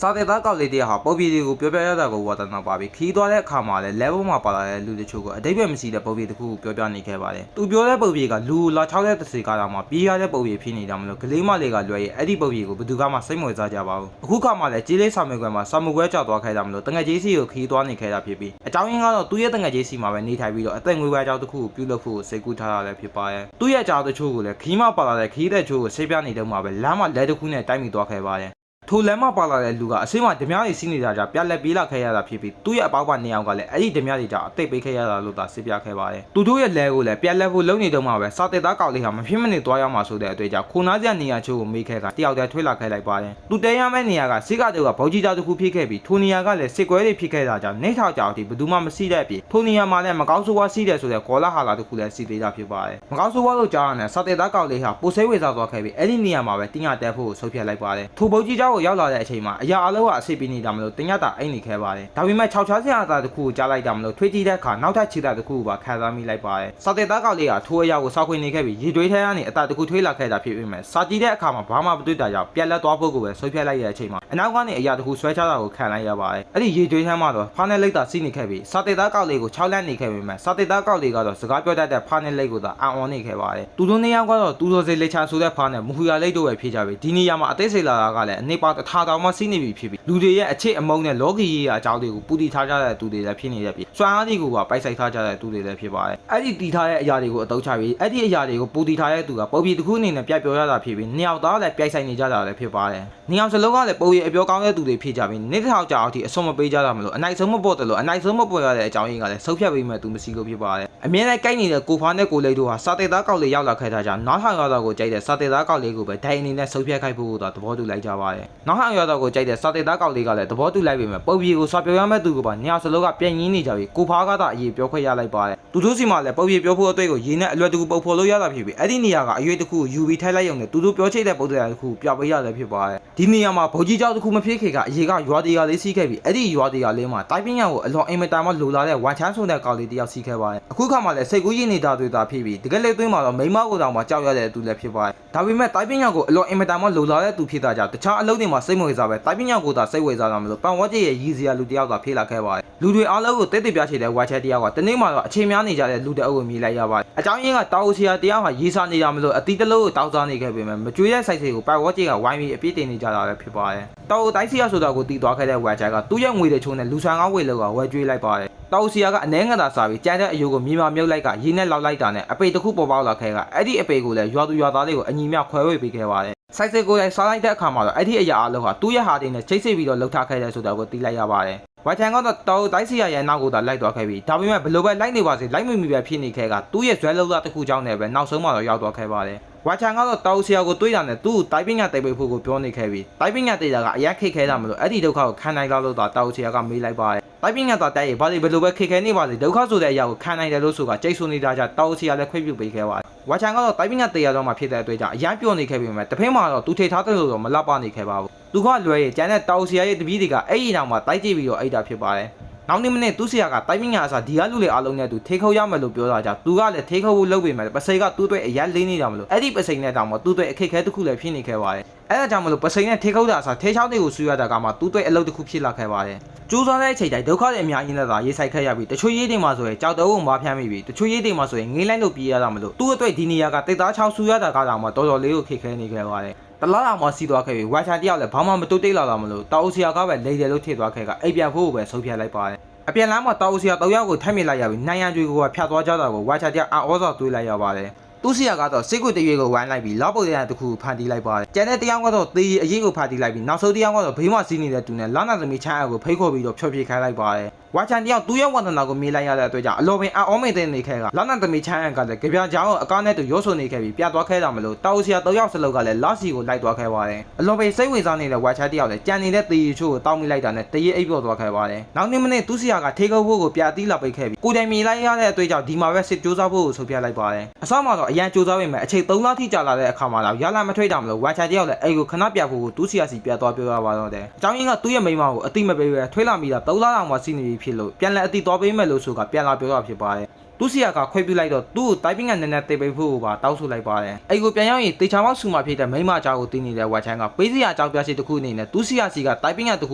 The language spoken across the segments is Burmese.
စာတဲ့သားကောက်လေးတည်းဟာပုံပြေတွေကိုပြောပြရတာကိုဝါသနာပါပြီးခီးသွားတဲ့အခါမှာလည်း level မှာပါလာတဲ့လူတချို့ကအတိတ်ပဲမရှိတဲ့ပုံပြေတစ်ခုကိုပြောပြနေခဲ့ပါတယ်။သူပြောတဲ့ပုံပြေကလူလာ6တဲ့တစ်စီကားတော့မှပြေးရတဲ့ပုံပြေဖြစ်နေတာမလို့ကလေးမလေးကလွယ်ရဲ့အဲ့ဒီပုံပြေကိုဘယ်သူမှစိတ်မဝင်စားကြပါဘူး။အခုခါမှလည်းကြေးလေးစာမေးခွန်းမှာစာမှုခွဲကြောက်သွားခဲ့တာမလို့တငယ်ကြီးစီကိုခီးသွားနေခဲ့တာဖြစ်ပြီးအကြောင်းရင်းကတော့သူ့ရဲ့တငယ်ကြီးစီမှာပဲနေထိုင်ပြီးတော့အသက်ငွေပွဲကြောက်တစ်ခုကိုပြုလုပ်ဖို့စိတ်ကူးထားတာလည်းဖြစ်ပါရဲ့။သူ့ရဲ့အကြောင်းတချို့ကိုလည်းခီးမပါလာတဲ့ခီးတဲ့ချို့ကိုဆေးပြနေတော့မှပဲလမ်းမှာလက်တစ်ခုနဲ့တိုက်မိသွားခဲ့ပါတယ်ထိုလမ်းမှာပါလာတဲ့လူကအစိမ်းမဓမြတွေစီးနေတာကြပြက်လက်ပြေးလာခဲ့ရတာဖြစ်ပြီးသူ့ရဲ့အပေါက်ပါနေအောင်ကလည်းအဲ့ဒီဓမြတွေကြအသိပေးခဲ့ရတာလို့သာစစ်ပြခဲ့ပါတယ်။သူတို့ရဲ့လဲကိုလည်းပြက်လက်ဖို့လုံနေတော့မှပဲစာတက်သားကောက်လေးဟာမဖြစ်မနေသွားရမှာဆိုတဲ့အတွေ့အကြခိုနားစရာနေရာချို့ကိုမေးခဲ့ကတယောက်တည်းထွေးလာခဲ့လိုက်ပါတယ်။သူတဲရမယ့်နေရာကစစ်ကတူကဗော်ကြီးသားတစ်ခုဖြစ်ခဲ့ပြီးထိုနေရာကလည်းစစ်ကွဲတွေဖြစ်ခဲ့တာကြောင့်နေထောက်ကြောင်ဒီဘယ်သူမှမရှိတဲ့အပြင်ထိုနေရာမှာလည်းမကောင်းဆိုးဝါးစီးတယ်ဆိုတဲ့ကောလာဟာလာတစ်ခုလည်းစီသေးတာဖြစ်ပါတယ်။မကောင်းဆိုးဝါးလို့ကြားရတဲ့စာတက်သားကောက်လေးဟာပိုဆေးဝေစားသွားခဲ့ပြီးအဲ့ဒီနေရာမှာပဲတင်းရတက်ဖို့ဆုတ်ဖြတ်လိုက်ပါတယ်။ထိုဗော်ကြီးသားကိုရောက်လာတဲ့အချိန်မှာအရာအလုံးကအစိပ်ပြီးနေတာမလို့တင်ရတာအိတ်နေခဲ့ပါတယ်။ဒါပေမဲ့6ချားစရာအသားတစ်ခုကိုကြားလိုက်တာမလို့ထွေးကြည့်တဲ့အခါနောက်ထပ်ခြေသားတစ်ခုကိုပါခံစားမိလိုက်ပါတယ်။စာတက်သားကောက်လေးကထိုးအရာကိုစောက်ခွေနေခဲ့ပြီးရေတွေးထဲကနေအသားတစ်ခုထွေးလာခဲ့တာဖြစ်ပေမဲ့စာကြည့်တဲ့အခါမှာဘာမှမတွေ့တာကြောင့်ပြက်လက်သွားဖို့ကိုပဲဆုတ်ဖြတ်လိုက်တဲ့အချိန်မှာအနောက်ကနေအရာတစ်ခုဆွဲချတာကိုခံလိုက်ရပါတယ်။အဲ့ဒီရေတွေးထဲမှာတော့ဖားနဲ့လိတ်တာစီးနေခဲ့ပြီးစာတက်သားကောက်လေးကို6လက်နေခဲ့ပေမဲ့စာတက်သားကောက်လေးကတော့စကားပြောတတ်တဲ့ဖားနဲ့လိတ်ကိုသာအံ့ဩနေခဲ့ပါတယ်။သူတို့နှစ်ယောက်ကတော့သူတို့စိတ်လက်ချဆိုတဲ့ဖားနဲ့မဟူရလိတ်တို့ပဲဖြစ်ကြပြီးဒီနေရာမှာအသေးစိတ်လာတာကလည်းအနေပါတစ်ထာတောင်မှစီးနေပြီဖြစ်ပြီးလူတွေရဲ့အခြေအမုန်းနဲ့လောကီရေးအကြောင်းတွေကိုပူတည်ထားကြတဲ့သူတွေလည်းဖြစ်နေတဲ့ပြီစွမ်းအားတွေကိုပါပိုက်ဆိုင်ထားကြတဲ့သူတွေလည်းဖြစ်ပါတယ်အဲ့ဒီတည်ထားတဲ့အရာတွေကိုအသုံးချပြီးအဲ့ဒီအရာတွေကိုပူတည်ထားတဲ့သူကပုံပြီးတစ်ခုအနေနဲ့ပြပြောရတာဖြစ်ပြီးနှစ်ယောက်သားလည်းပြိုက်ဆိုင်နေကြတာလည်းဖြစ်ပါတယ်နှစ်ယောက်စလုံးကလည်းပုံပြီးအပြောကောင်းတဲ့သူတွေဖြစ်ကြပြီးနေ့တစ်ထောင်ကြာအောင်ဒီအဆုံးမပေးကြတာမလို့အနိုင်ဆုံးမပေါ်တယ်လို့အနိုင်ဆုံးမပေါ်ရတဲ့အကြောင်းရင်းကလည်းဆုတ်ဖြတ်ပေးမဲ့သူမရှိလို့ဖြစ်ပါတယ်အမြဲတမ်းကိုက်နေတဲ့ကိုဖားနဲ့ကိုလိတ်တို့ဟာစာတေသားကောက်လေးရောက်လာခဲ့တာကြောင့်နောက်ထောင်ရတော့ကိုကြိုက်တဲ့စာတေသားကောက်လေးကိုပဲဒိုင်အနေနဲ့ဆုတ်ဖြတ်ခိုက်ဖို့တော့သဘောတူလိုက်ကြပါတယ်နောက်ထောင်ရတော့ကိုကြိုက်တဲ့စာတေသားကောက်လေးကလည်းသဘောတူလိုက်ပေမဲ့ပုံပြီးကိုစာပြောရမဲ့သူကပါညစလုံးကပြင်းရင်းနေကြပြီးကိုဖားကသာအရေးပြောခွင့်ရလိုက်ပါတယ်သူတို့စီမှာလည်းပုံပြီးပြောဖို့အတွေ့ကိုရင်းနဲ့အလွယ်တကူပုတ်ဖော်လို့ရတာဖြစ်ပြီးအဲ့ဒီနေရာကအရွေးတစ်ခုကိုယူပြီးထိုက်လိုက်ရုံနဲ့သူတို့ပြောချိတ်တဲ့ပုံစံတစ်ခုပြပေးရတယ်ဖြစ်ပါတယ်ဒီနေရာမှာဗော်ကြီးเจ้าတစ်ခုမဖြစ်ခေကအရေးကရွာတရားလေးစီးခဲ့ပြီးအဲ့ဒီရွာတရားလေးမှာတိုင်းပညာကိုအလွန်အင်မတန်မှလိုလာတဲ့ဝန်ချမ်းဆိုတဲ့ကောင်လေးတယောက်စီးခဲ့ပါတယ်အခုခါမှလည်းစိတ်ကူးရင်းနေတာတွေ့တာဖြစ်ပြီးတကယ်လေသွင်းမှာတော့မိမကိုတောင်မှကြောက်ရတဲ့သူလည်းဖြစ်ပါတယ်ဒါပေမဲ့တိုင်းပညာကိုအလွန်အင်မတန်မှလိုလာတဲ့သူဖြစ်တာကြောင့်တခြားအလုပ်တွေမှာစိတ်မဝင်စားပဲတိုင်းပညာကိုသာစိတ်ဝင်စားတာမလို့ပန်ဝတ်ကြီးရဲ့ရည်စရာလူတယောက်သာဖြစ်လာခဲ့ပါတယ်လူတွေအားလုံးကိုတိတ်တိတ်ပြချေတဲ့ဝါချက်တယောက်ကတနေ့မှတော့အချိန်များနေကြတဲ့လူတအုပ်ကိုမြည်လိုက်ရပါတယ်အကြောင်းရင်းကတောက်ဆရာတယောက်ဟာရေးစားနေတာမလို့အတီးတလို့ကိုတောက်စားနေခဲ့ပေမဲ့မကြွေးတဲ့စိုက်စိတ်ကိုပန်ဝတ်ကြီးကဝိုင်းပြီးအပြစ်တင်နေကြတာလည်းဖြစ်ပါတယ်တောက်တိုင်းဆရာဆိုတာကိုတီးသွားခဲ့တဲ့ဝါချက်ကသူ့ရဲ့ငွေတွေချုံနဲ့လူဆန်ကောင်းဝေလောက်ကဝဲကြွေးလိုက်ပါတယ်တောက်ဆရာကအနှဲငါသာစားပြီးကြမ်းတဲ့အယိုးကိုမြေမာမြုပ်လိုက်ကရေးနဲ့လောက်လိုက်တာနဲ့အပေတစ်ခုပေါ်ပေါက်လာခဲ့ကအဲ့ဒီအပေကိုလည်းရွာသူရွာသားတွေကိုအညီမြခွဲဝေပေးခဲ့ပါတယ်စိုက်စစ်ကိုလည်းစားလိုက်တဲ့အခါမှာတော့အဲ့ဒီအရာအလုံးဟာသူ့ရဲ့ဟာတွေနဲ့ချိတ်ဆိတ်ပြီးတော့လှုပ်ထားခဲ့တဲ့ဆိုတာကိုသိလိုက်ရပါတယ်ဝါချန်ကတော့တောက်တိုင်းဆရာရဲ့နောက်ကိုသာလိုက်သွားခဲ့ပြီးဒါပေမဲ့ဘလို့ပဲလိုက်နေပါစေလိုက်မိမိပဲဖြစ်နေခဲ့ကသူ့ရဲ့ဇွဲလုံးသားတစ်ခုကြောင့်လည်းပဲနောက်ဆုံးမှတော့ရောက်သွားခဲ့ပါတယ်ဝါချန်ကတော့တောက်ဆရာကိုတွေးတာနဲ့သူ့ကိုတိုင်းပညာတိတ်ပိတ်ဖို့ကိုပြောနေခဲ့ပြီးတိုင်းပညာတိတ်တာကအရင်ခိတ်ခဲတာမလို့အဲ့ဒီဒုက္ခကိုခံနိုင်လောက်လို့သာတောက်ဆရာကမေးလိုက်ပါတယ်တိုင်းပညာသားတိုက်ရဘာလို့ဘလို့ပဲခိတ်ခဲနေပါစေဒုက္ခဆိုတဲ့အရာကိုခံနိုင်တယ်လို့ဆိုတာကြိတ်ဆိုနေတာကြောင့်တောက်ဆရာလည်းခွင့်ပြုပေးခဲ့ပါတယ်ဝါချန်ကတော့တိုင်းပညာတရားတော်မှာဖြစ်တဲ့အတွေ့အကြုံအရင်ပြောနေခဲ့ပြီးမှတဖက်မှာတော့သူထိထားတဲ့လို့တော့မလောက်ပါနေခဲ့ပါဘူးသူကလွယ်ရဲ့ကျန်တဲ့တောက်ဆရာရဲ့တပည့်တွေကအဲ့ဒီတောင်မှာတိုက်ကြည့်ပြီးတော့အဲ့ဒါဖြစ်ပါတယ်နောက်နေ့မနေ့သူဆရာကတိုင်းပညာအစားဒီကလူတွေအားလုံးနဲ့သူထိခုတ်ရမယ်လို့ပြောတာကြောင့်သူကလည်းထိခုတ်ဖို့လုပ်ပေမဲ့ပစိန်ကသူ့အတွက်အရင်လေးနေတာမလို့အဲ့ဒီပစိန်နဲ့တောင်မှသူ့အတွက်အခက်အခဲတစ်ခုလည်းဖြစ်နေခဲ့ပါတယ်အဲ့ဒါကြောင့်မလို့ပစိန်နဲ့ထိခုတ်တာအစားထဲချောင်းတွေကိုဆူရတာကမှသူ့အတွက်အလုပ်တစ်ခုဖြစ်လာခဲ့ပါတယ်ကျိုးစားတဲ့အချိန်တိုင်းဒုက္ခတွေအများကြီးနဲ့သာရေးဆိုင်ခဲ့ရပြီးတချို့ရေးတွေမှာဆိုရင်ကြောက်တုံးကိုမဖျမ်းမိပြီးတချို့ရေးတွေမှာဆိုရင်ငေးလိုက်လို့ပြေးရတာမလို့သူ့အတွက်ဒီနေရာကတိတ်သားချောင်းဆူရတာကတောင်မှတော်တော်လေးကိုခက်ခဲနေခဲ့ပါတယ်တလားအောင်မှစီးသွားခဲ့ပြီးဝါချန်တယောက်လည်းဘာမှမတုတ်တိတ်လာတာမလို့တောက်ဆရာကပဲလိမ့်တယ်လို့ထည့်သွားခဲ့ကအိပ်ပြန်ဖို့ကိုပဲဆုံးဖြတ်လိုက်ပါတယ်အပြန်လမ်းမှာတောက်ဆရာတောက်ယောက်ကိုထိုက်မြစ်လိုက်ရပြီးနိုင်ရန်ကျွေးကိုဖြတ်သွားကြတာကိုဝါချန်တယောက်အော်စောတွေးလိုက်ရပါတယ်သူဆရာကတော့စိတ်ကိုတရွေကိုဝိုင်းလိုက်ပြီးလောက်ပုတ်ရတဲ့တစ်ခုဖန်တီးလိုက်ပါတယ်ကျန်တဲ့တယောက်ကတော့သေရီအရေးကိုဖန်တီးလိုက်ပြီးနောက်ဆုံးတယောက်ကတော့ဘေးမှာစီးနေတဲ့သူနဲ့လာနာသမီးချမ်းအကိုဖိတ်ခေါ်ပြီးတော့ဖြောပြခိုင်းလိုက်ပါတယ်ဝါချန်တယောက်သူ့ရဲ့ဝန္ဒနာကိုမြင်လိုက်ရတဲ့အတွက်ကြောင့်အလောပင်အော်မိန်တဲ့နေခဲ့ကလာနာသမီးချမ်းအကလည်းကြပြချောင်းကိုအကားနဲ့တူရိုးဆိုနေခဲ့ပြီးပြသွားခဲ့တာမလို့တောက်ဆရာ၃ယောက်စလုံးကလည်းလာစီကိုလိုက်သွားခဲ့ပါတယ်အလောပင်စိတ်ဝင်စားနေတဲ့ဝါချန်တယောက်လည်းကြံနေတဲ့သေရီချို့ကိုတောင်းမိလိုက်တာနဲ့တရေအိပ်ပြော့သွားခဲ့ပါတယ်နောက်နေ့မနေ့သူဆရာကထေကုတ်ဖို့ကိုပြတီးလာပိတ်ခဲ့ပြီးကိုတိုင်မြင်လိုက်ရတဲ့အတွက်ကြောင့်ဒီမှာပဲစစ်ကြိုးစားဖို့ကိုဆုံးဖြတ်လိုက်ပါတယ်အစမှာတော့အရန်ကြိုးစားပေမဲ့အချိန်3လထိကြာလာတဲ့အခါမှာတော့ရလာမထွေးတာမလို့ဝါချန်တယောက်လည်းအိမ်ကိုခဏပြဖို့ကိုသူဆရာစီပြသွားပြောရပါတော့တယ်အကြောင်းရင်းကသူ့ရဲ့မိန်းမကိုအတိမပေးပဲထွေးလာမိတာ3လအောင်မှစီးနေပြီဖြစ်လို့ပြန်လဲအတိသွားပေးမယ်လို့ဆိုကပြန်လာပြောတာဖြစ်ပါတယ် သူစီယာကခွေပြလိုက်တော့သူ့ကိုတိုင်ပင်းကနည်းနည်းတေးပိတ်ဖို့ပါတောက်ဆိုလိုက်ပါတယ်အဲ့ကိုပြန်ရောက်ရင်တေချာမောက်ဆူမှာဖြစ်တဲ့မိမအကြောင်းကိုသိနေတဲ့ဝါချန်ကပေးစရာအကြောင်းပြချက်တစ်ခုအနေနဲ့သူစီယာစီကတိုင်ပင်းကတစ်ခ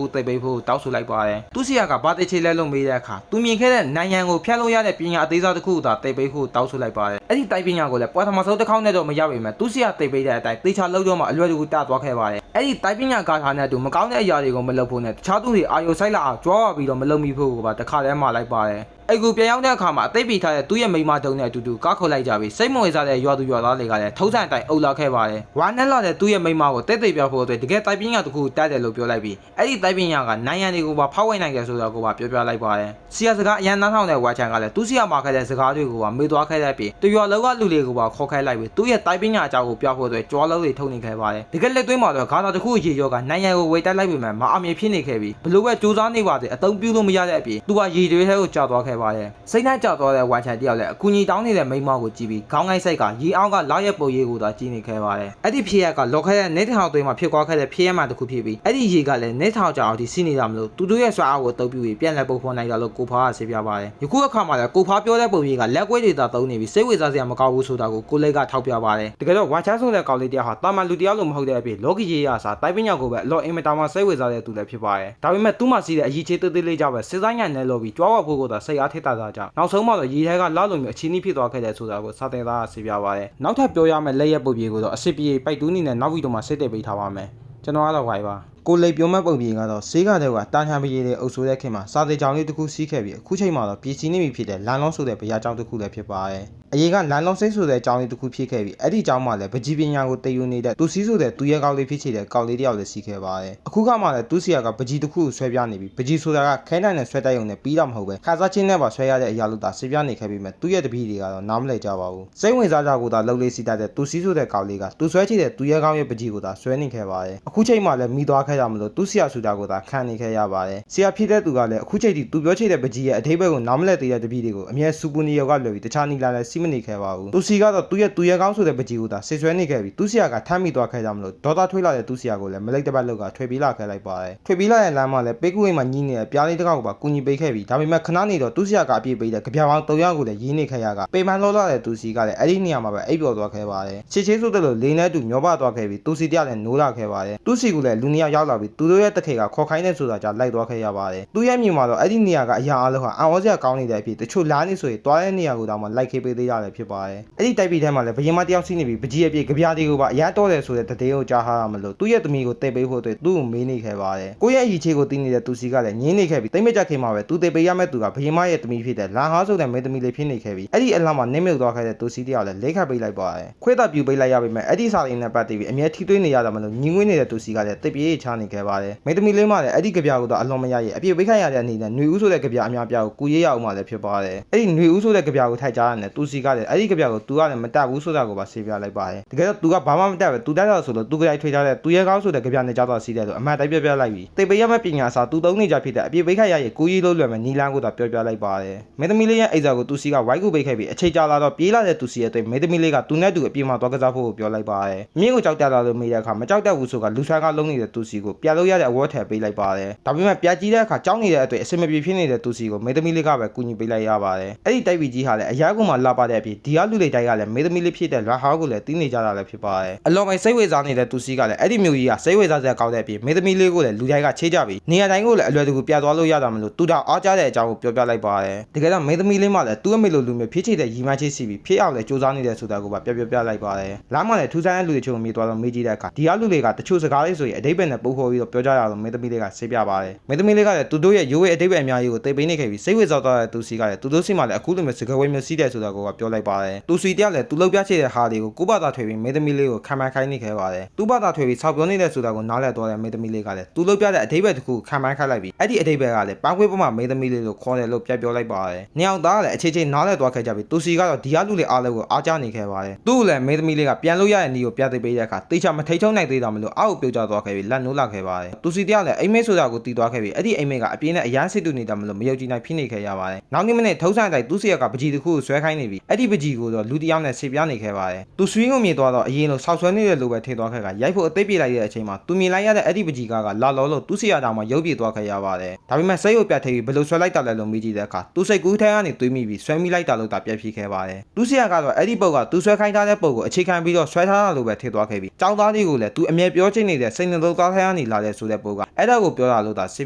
ုတေးပိတ်ဖို့တောက်ဆိုလိုက်ပါတယ်သူစီယာကဘာတေချေလဲလို့မေးတဲ့အခါသူမြင်ခဲ့တဲ့နိုင်ငံကိုဖျက်လို့ရတဲ့ပညာအသေးစားတစ်ခုသာတေးပိတ်ဖို့တောက်ဆိုလိုက်ပါတယ်အဲ့ဒီတိုင်ပင်းကိုလည်းပွားထမဆုံးတစ်ခေါက်နဲ့တော့မရပါဘူးသူစီယာတေးပိတ်တဲ့အတိုင်းတေချာလောက်တော့မှအလွယ်တကူတသွားခဲ့ပါတယ်အဲ့ဒီတိုင်ပင်းကာထာနဲ့တူမကောင်းတဲ့အရာတွေကိုမလုပ်ဖို့နဲ့တခြားသူတွေအာယုဆိုင်လာအောင်ကြွားပြီးတော့မလုပ်မိဖို့ကိုပါတခါတည်းမှလိုက်ပါတယ်အဲ့ကူပြန်ရောက်တဲ့အခါမှာအသိပေးထားတဲ့သူ့ရဲ့မိမတုံးနဲ့အတူတူကားခေါ်လိုက်ကြပြီးစိတ်မဝင်စားတဲ့ရွာသူရွာသားတွေကလည်းထုံးစံအတိုင်းအုပ်လာခဲ့ပါတယ်။ဝါနဲ့လာတဲ့သူ့ရဲ့မိမကိုတိတ်တိတ်ပြောဖို့အတွက်တကယ်တိုင်ပင်းရတခုတိုက်တယ်လို့ပြောလိုက်ပြီးအဲ့ဒီတိုင်ပင်းရကနိုင်ငံတွေကိုပါဖောက်ဝိုင်းနိုင်ကြဆိုတော့ကိုပါပြောပြလိုက်ပါတယ်။ဆီယာစကားအရန်နှောင်းထောင်တဲ့ဝါချန်ကလည်းသူ့ဆီယာမှာခဲ့တဲ့စကားတွေကိုပါမေးသွားခဲ့တဲ့ပြီးတရွာလောကလူတွေကိုပါခေါ်ခိုင်းလိုက်ပြီးသူ့ရဲ့တိုင်ပင်းရအကြောင်းကိုပြောဖို့အတွက်ကြွားလုံးတွေထုတ်နေခဲ့ပါတယ်။တကယ်လက်သွင်းမှာတော့ဂါသာတစ်ခုရေရောကနိုင်ငံကိုဝေတိုက်လိုက်ပြီးမှမအောင်မြင်ဖြစ်နေခဲ့ပြီးဘလို့ပဲစူးစမ်းနေပါသေးအသုံးပြုလို့မရတဲ့အပြင်သူကရေတွေထဲကိုကြာသွားခဲ့ပါတယ်။စိတ်နဲ့ကြောက်သွားတဲ့ဝါချန်တယောက်လည်းအကူကြီးတောင်းနေတဲ့မိန်းမကိုကြည့်ပြီးခေါင်းငိုက်ဆိုင်ကရေအောင်ကလာရက်ပုံရေးကိုသာကြည့်နေခဲ့ပါတယ်။အဲ့ဒီဖြစ်ရကလော်ခဲတဲ့နေထောင်သွင်းမှာဖြစ်သွားခဲ့တဲ့ဖြစ်ရမှတစ်ခုဖြစ်ပြီးအဲ့ဒီရေကလည်းနေထောင်ကြောင်အောင်ဒီစီးနေတာမလို့သူတို့ရဲ့ဆွာအားကိုတုပ်ပြီးပြန်လဲပုံဖော်နိုင်တာလို့ကိုဖားကဆေးပြပါတယ်။ယခုအခါမှာလည်းကိုဖားပြောတဲ့ပုံရေးကလက်ကွဲတွေသာသုံးနေပြီးစိတ်ဝင်စားစရာမကောင်းဘူးဆိုတာကိုကိုလေးကထောက်ပြပါတယ်။တကယ်တော့ဝါချန်ဆိုတဲ့ကောင်လေးတယောက်ဟာတာမန်လူတယောက်လိုမဟုတ်တဲ့အပြင်လောကီရေးရစာတိုင်ပညာကိုပဲအလော့အင်မတာမှာစိတ်ဝင်စားတဲ့သူလည်းဖြစ်ပါတယ်။ဒါပေမဲ့သူ့မှာစီးတဲ့အရေးချေးသေးသေးလေးကြောင့်ပဲစစ်ဆိုင်ငံနဲ့လော်ပြီးကြွားဝဖို့ကိုသာစိတ်အားထက်တာကြောင့်နောက်ဆုံးမှတော့ရေထဲကလာလို့မျိုးအချင်းကြီးဖြစ်သွားခဲ့တဲ့ဆိုတာကိုစာတင်သားကဆေးပြပါတယ်။နောက်ထပ်ပြောရမယ့်လက်ရက်ပုတ်ပြေကိုတော့အစစ်ပြေပိုက်တူးနီနဲ့နောက်ဗီဒီယိုမှာစစ်တက်ပေးထားပါမယ်။ကျွန်တော်ကတော့ဝိုင်ပါကိုလိပ်ပြောမဲ့ပုံပြေကတော့ဆေးကတဲ့ကတာချန်ပြေတွေအုပ်ဆိုးတဲ့ခင်မှာစာသေးကြောင်လေးတစ်ခုစီးခဲ့ပြီးအခုချိန်မှာတော့ပြည်စီနေပြီဖြစ်တဲ့လန်လုံးဆိုတဲ့ဗျာကြောင်တစ်ခုလည်းဖြစ်ပါတယ်။အရင်ကလန်လုံးစိတ်ဆိုတဲ့အကြောင်းလေးတစ်ခုဖြစ်ခဲ့ပြီးအဲ့ဒီအကြောင်းမှလည်းပကြီးပညာကိုတည်ယူနေတဲ့သူစီးဆိုတဲ့သူရဲကောက်လေးဖြစ်ချေတဲ့ကောက်လေးတယောက်လည်းစီးခဲ့ပါတယ်။အခုကမှလည်းသူစီယာကပကြီးတစ်ခုဆွဲပြနေပြီးပကြီးဆိုတာကခဲတိုင်းနဲ့ဆွဲတိုက်ရုံနဲ့ပြီးတော့မဟုတ်ပဲခါစားချင်းနဲ့ပါဆွဲရတဲ့အရာလို့သာဆေးပြနေခဲ့ပြီးမှသူ့ရဲ့တပည့်တွေကတော့နားမလည်ကြပါဘူး။စိတ်ဝင်စားကြကိုသာလှုပ်လေးစီးတတ်တဲ့သူစီးဆိုတဲ့ကောက်လေးကသူဆွဲချေတဲ့သူရဲကောက်ရဲ့ပကြီးကိုသာဆွဲနေခဲ့ပါတယ်။အခုချိန်မှလည်းမိသွားခဲ့ရမလို့သူစီယာဆိုတာကိုသာခံနေခဲ့ရပါတယ်။ဆရာဖြစ်တဲ့သူကလည်းအခုချိန်ထိသူပြောချေတဲ့ပကြီးရဲ့အထိပ္ပယ်ကိုနားမလည်သေးတဲ့တပည့်တွေကိုအမြဲစူပူနေရောကလွယ်ပြီးတခြားနီလာလည်းစီးမနေခဲ့ပါဘူး။သူစီကတော့သူရဲကောင်းဆိုတဲ့ပကြီးကိုသာဆေးဆွဲနေခဲ့ပြီးသူစီယာကထမ်းမိသွားခဲ့ကြမလို့ဒေါသထွေးလာတဲ့သူစီယာကိုလည်းမလိတ်တပတ်လောက်ကထွေပြီးလာခဲ့လိုက်ပါတယ်။ထွေပြီးလာတဲ့လမ်းမှာလည်းပေးကူအိမ်မှာညီးနေတဲ့ပြားလေးတစ်ကောင်ကိုပါကူညီပေးခဲ့ပြီးဒါပေမဲ့ခဏနေတော့သူစီယာကအပြည့်ပေးတဲ့ကြပြာပေါင်း300ကိုလည်းရင်းနေခဲ့ရကပေမန်လောလာတဲ့သူစီကလည်းအဲ့ဒီနေရာမှာပဲအိပ်ပျော်သွားခဲ့ပါတယ်။ချစ်ချင်းဆိုတဲ့လိုလေးနဲ့တူမျောပါသွားခဲ့ပြီးသူစီတရလည်းနိုးလာခဲ့ပါတယ်။သူစီကလည်းလူနှစ်ယောက်ရောက်လာပြီးသူတို့ရဲ့တခေကခေါ်ခိုင်းတဲ့ဆိုတာကြောင့်လိုက်သွားခဲ့ရပါတယ်။သူရဲ့မြင်မှာတော့အဲ့ဒီနေရာကအရာအလုံးဟာအံ့ဩစရာကောင်းနေတဲ့အဖြစ်တချို့လားနေဆိုရင်တွားတဲ့နေရာကိုတောင်မှလိုက်ခေးပေးသေးရတယ်ဖြစ်ပါတယ်။အဲ့ဒီတိုက်ပြီးထဲမှာလည်းဘရင်မတယောက်စီးနေပြီးပကြီးအပြည့်ကြပြာတွေကိုပါအရန်တော့တယ်ဆိုတဲ့တည်င်းကိုကြားထားရမလို့သူ့ရဲ့သမီးကိုတိတ်ပေးဖို့အတွက်သူ့ကိုမေးနေခဲ့ပါတယ်။ကိုရဲ့အကြီးချေကိုတီးနေတဲ့သူစီကလည်းငင်းနေခဲ့ပြီးတိတ်မကြခင်မှာပဲသူတိတ်ပေးရမဲ့သူကဘရင်မရဲ့သမီးဖြစ်တဲ့လာဟာဆိုတဲ့မဲသမီးလေးဖြစ်နေခဲ့ပြီးအဲ့ဒီအလှမှာနင်းမြုပ်သွားခဲ့တဲ့သူစီတယောက်လည်းလက်ခတ်ပေးလိုက်ပါတယ်။ခွေးသားပြူပေးလိုက်ရပေမဲ့အဲ့ဒီစာရင်းနဲ့ပတ်သက်ပြီးအမြဲထိသွေးနေရတာမလို့ညီငွေးနေတဲ့သူစီကလည်းတိတ်ပြေးချနေခဲ့ပါတယ်။မဲသမီးလေးမှလည်းအဲ့ဒီကြပြာကိုတော့အလွန်မရရဲ့အပြည့်ပေးခိုင်းရတဲ့အနေနဲ့ຫນွေဦးဆိုတဲ့ကြပြာအများပြားကိုကူရေးရအောင်မှလည်းဖြစ်ပါတယ်။အဲ့ဒီຫນွေဦးဆိုတဲ့ကြပြာကိုထိုက်ကြရတဲ့သူစီကလည်းအဲ့ဒီကြပြာကိုသူကလည်းမတတ်ဘူးဆိုတာကိုပါဆေးပြလိုက်ပါတယ်။တကယ်တော့သူကဘာမှမတတ်ပဲသူတိုက်တော့ဆိုလို့သူကြိုက်ထွေးထားတဲ့သူရဲကောင်းဆိုတဲ့ကြပြာနဲ့ကြောက်တော့စီးတယ်လို့အမှန်တိုင်းပြလိုက်ပြီးတိတ်ပေးရမဲ့ပညာစာသူသုံးနေကြဖြစ်တဲ့အပြည့်ပေးခိုင်းရရဲ့ကူရေးလို့လွယ်မဲ့နီလန်းကိုသာပြောလိုက်ပါတယ်။မဲသမီးလေးရဲ့အိမ်စာကိုသူစီကဝိုက်ကူပေးခဲ့ပြီးအချိန်ကြာလာတော့ပြေးလာတဲ့သူစီရဲ့အတွက်မဲသမီးလေးကသူနဲ့တူအပြေမှာသွားကစားဖို့ကိုပြောလိုက်ပါတယ်။မြင်းကိုကြောက်တက်လာလို့မေးတဲ့အခါမကြောက်တတ်ဘူးဆိုကလူဆွမ်းကလုံးနေတဲ့သူစီကိုပြလို့ရတဲ့အဝတ်ထည့်ပေးလိုက်ပါတယ်။ဒါပေမဲ့ပြကြီးတဲ့အခါကြောက်နေတဲ့အတွက်အစင်မပြေဖြစ်နေတဲ့သူစီကိုမဲသမီးလေးကပဲကူညီပေးလိုက်ရပါတယ်။အဲ့ဒီတိုက်ပြီးကြီးဟာလည်းအရာကူမှလာပါတဲ့အပြင်ဒီကလူလေးတိုက်ကလည်းမဲသမီးလေးဖြစ်တဲ့လွာဟောက်ကိုလည်းတီးနေကြတာလည်းဖြစ်ပါတယ်။အလော်မိုင်စိတ်ဝေစားနေတဲ့သူစီကလည်းအဲ့ဒီမျိုးကြီးကစိတ်ဝေစားစရာကောင်းတဲ့အပြင်မဲသမီးလေးကိုလည်းလူတိုင်းကချေးကြပြီးနေရာတိုင်းကိုလည်းအလွယ်တကူပြသွားလို့ရတာမလို့သူတော့အားကြတဲ့အကြောင်းကိုပြောပြလိုက်ပါတယ်။တကယ်တော့မဲသမီးလေးမှလည်းသူ့အမေလိုလူမျိုးဖြစ်ချေတဲ့ရီမန်းချေးစီပြီးဖြစ်အောင်လည်းစူးစမ်းနေတဲ့ဆိုတာကိုပါပြလိုက်ပါတယ်။လမ်းမှာလည်းထူးဆန်းတဲ့လူတွေချို့မြည်သွားတော့မေးကြည့်တဲ့အခါဒီကလူတွေကတချို့စကားလေးဆိုရင်အတိတ်ပဲနဲ့ပုံဖော်ပြီးတော့ပြောကြရအောင်မဲသမီးလေးကဆေးပြပါတယ်။မဲသမီးလေးကလည်းသူတို့ရဲ့ရိုးရဲ့အတိတ်ပဲအများကြီးကိုသိပေးနေခဲ့ပြီးစိတ်ဝေစားသွားတဲ့သူစီကလည်းသူတို့စီမှာလည်းအခုလိုမျိုးစကားဝေးမျိုးစီးတဲ့ဆိုတာကိုပြောလိုက်ပါတယ်။သူစီတယောက်လည်းသူလောက်ပြချေတဲ့ဟာတွေကိုကိုဘာသာထွေပြီးမဲသမီးလေးကိုခံမှန်းခိုင်းနေခဲ့ပါတယ်။သူ့ဘာသာထွေပြီးဆောက်ပြောနေတဲ့ဆိုတာကိုနားလည်သွားတဲ့မဲသမီးလေးကလည်းသူလောက်ပြတဲ့အတိတ်ပဲတစ်ခုခံမှန်းခိုင်းလိုက်ပြီးအဲ့ဒီအတိတ်ပဲကလည်းပန်းခွေးပေါ်မှာမဲသမီးလေးကိုခေါ်တယ်လို့ပြောလိုက်ပါတယ်။ညောင်သားကလည်းအခြေချင်းနားလည်သွားခဲ့ကြပြီးသူစီကတော့ဒီအလူလေးအားလုံးကိုအားကြနေခဲ့ပါတယ်။သူ့လည်းမဲသမီးလေးကပြန်လို့ရတဲ့နေကိုပြသိပေးတဲ့အခါတေချာမထိချုံနိုင်သေးတာမလို့အောက်ပြုတ်ကျသွားခဲ့ပြီးလက်နိုး လာခဲ့ပါတယ်သူစီတယောက်လည်းအိမ်မဲဆိုတာကိုတီးသွားခဲ့ပြီးအဲ့ဒီအိမ်မဲကအပြင်းနဲ့အရန်စစ်တူနေတာမလို့မယုံကြည်နိုင်ဖြစ်နေခဲ့ရပါတယ်နောက်နေ့မနေ့ထုံးစံတိုင်းသူစီရကပကြီးတစ်ခုကိုဆွဲခိုင်းနေပြီးအဲ့ဒီပကြီးကိုတော့လူတစ်ယောက်နဲ့ဆေးပြားနေခဲ့ပါတယ်သူဆွေးကိုမြင်သွားတော့အရင်လိုဆောက်ဆွဲနေတဲ့လူပဲထင်သွားခဲ့ကရိုက်ဖို့အသိပြေးလိုက်တဲ့အချိန်မှာသူမြင်လိုက်ရတဲ့အဲ့ဒီပကြီးကလာလောလို့သူစီရတောင်မှရုပ်ပြေသွားခဲ့ရပါတယ်ဒါပေမဲ့စိတ်ကိုပြတ်ထိပ်ပြီးဘယ်လိုဆွဲလိုက်တာလဲလို့မေးကြည့်တဲ့အခါသူစိတ်ကူးထဲကနေတွေးမိပြီးဆွဲမိလိုက်တာလို့တာပြက်ဖြစ်ခဲ့ပါတယ်သူစီရကတော့အဲ့ဒီပုတ်ကသူဆွဲခိုင်းထားတဲ့ပုတ်ကိုအခြေခံပြီးတော့ဆွဲထားတာလို့ပဲထင်သွားခဲ့ပြီးចောင်းသားလေးကိုလည်းသူအမြဲပြောချင်နေတဲ့စိတ်နှလုံးသားထဲကနေလာတဲ့ဆိုတဲ့ပုတ်ကအဲ့ဒါကိုပြောတာလို့တာဆေး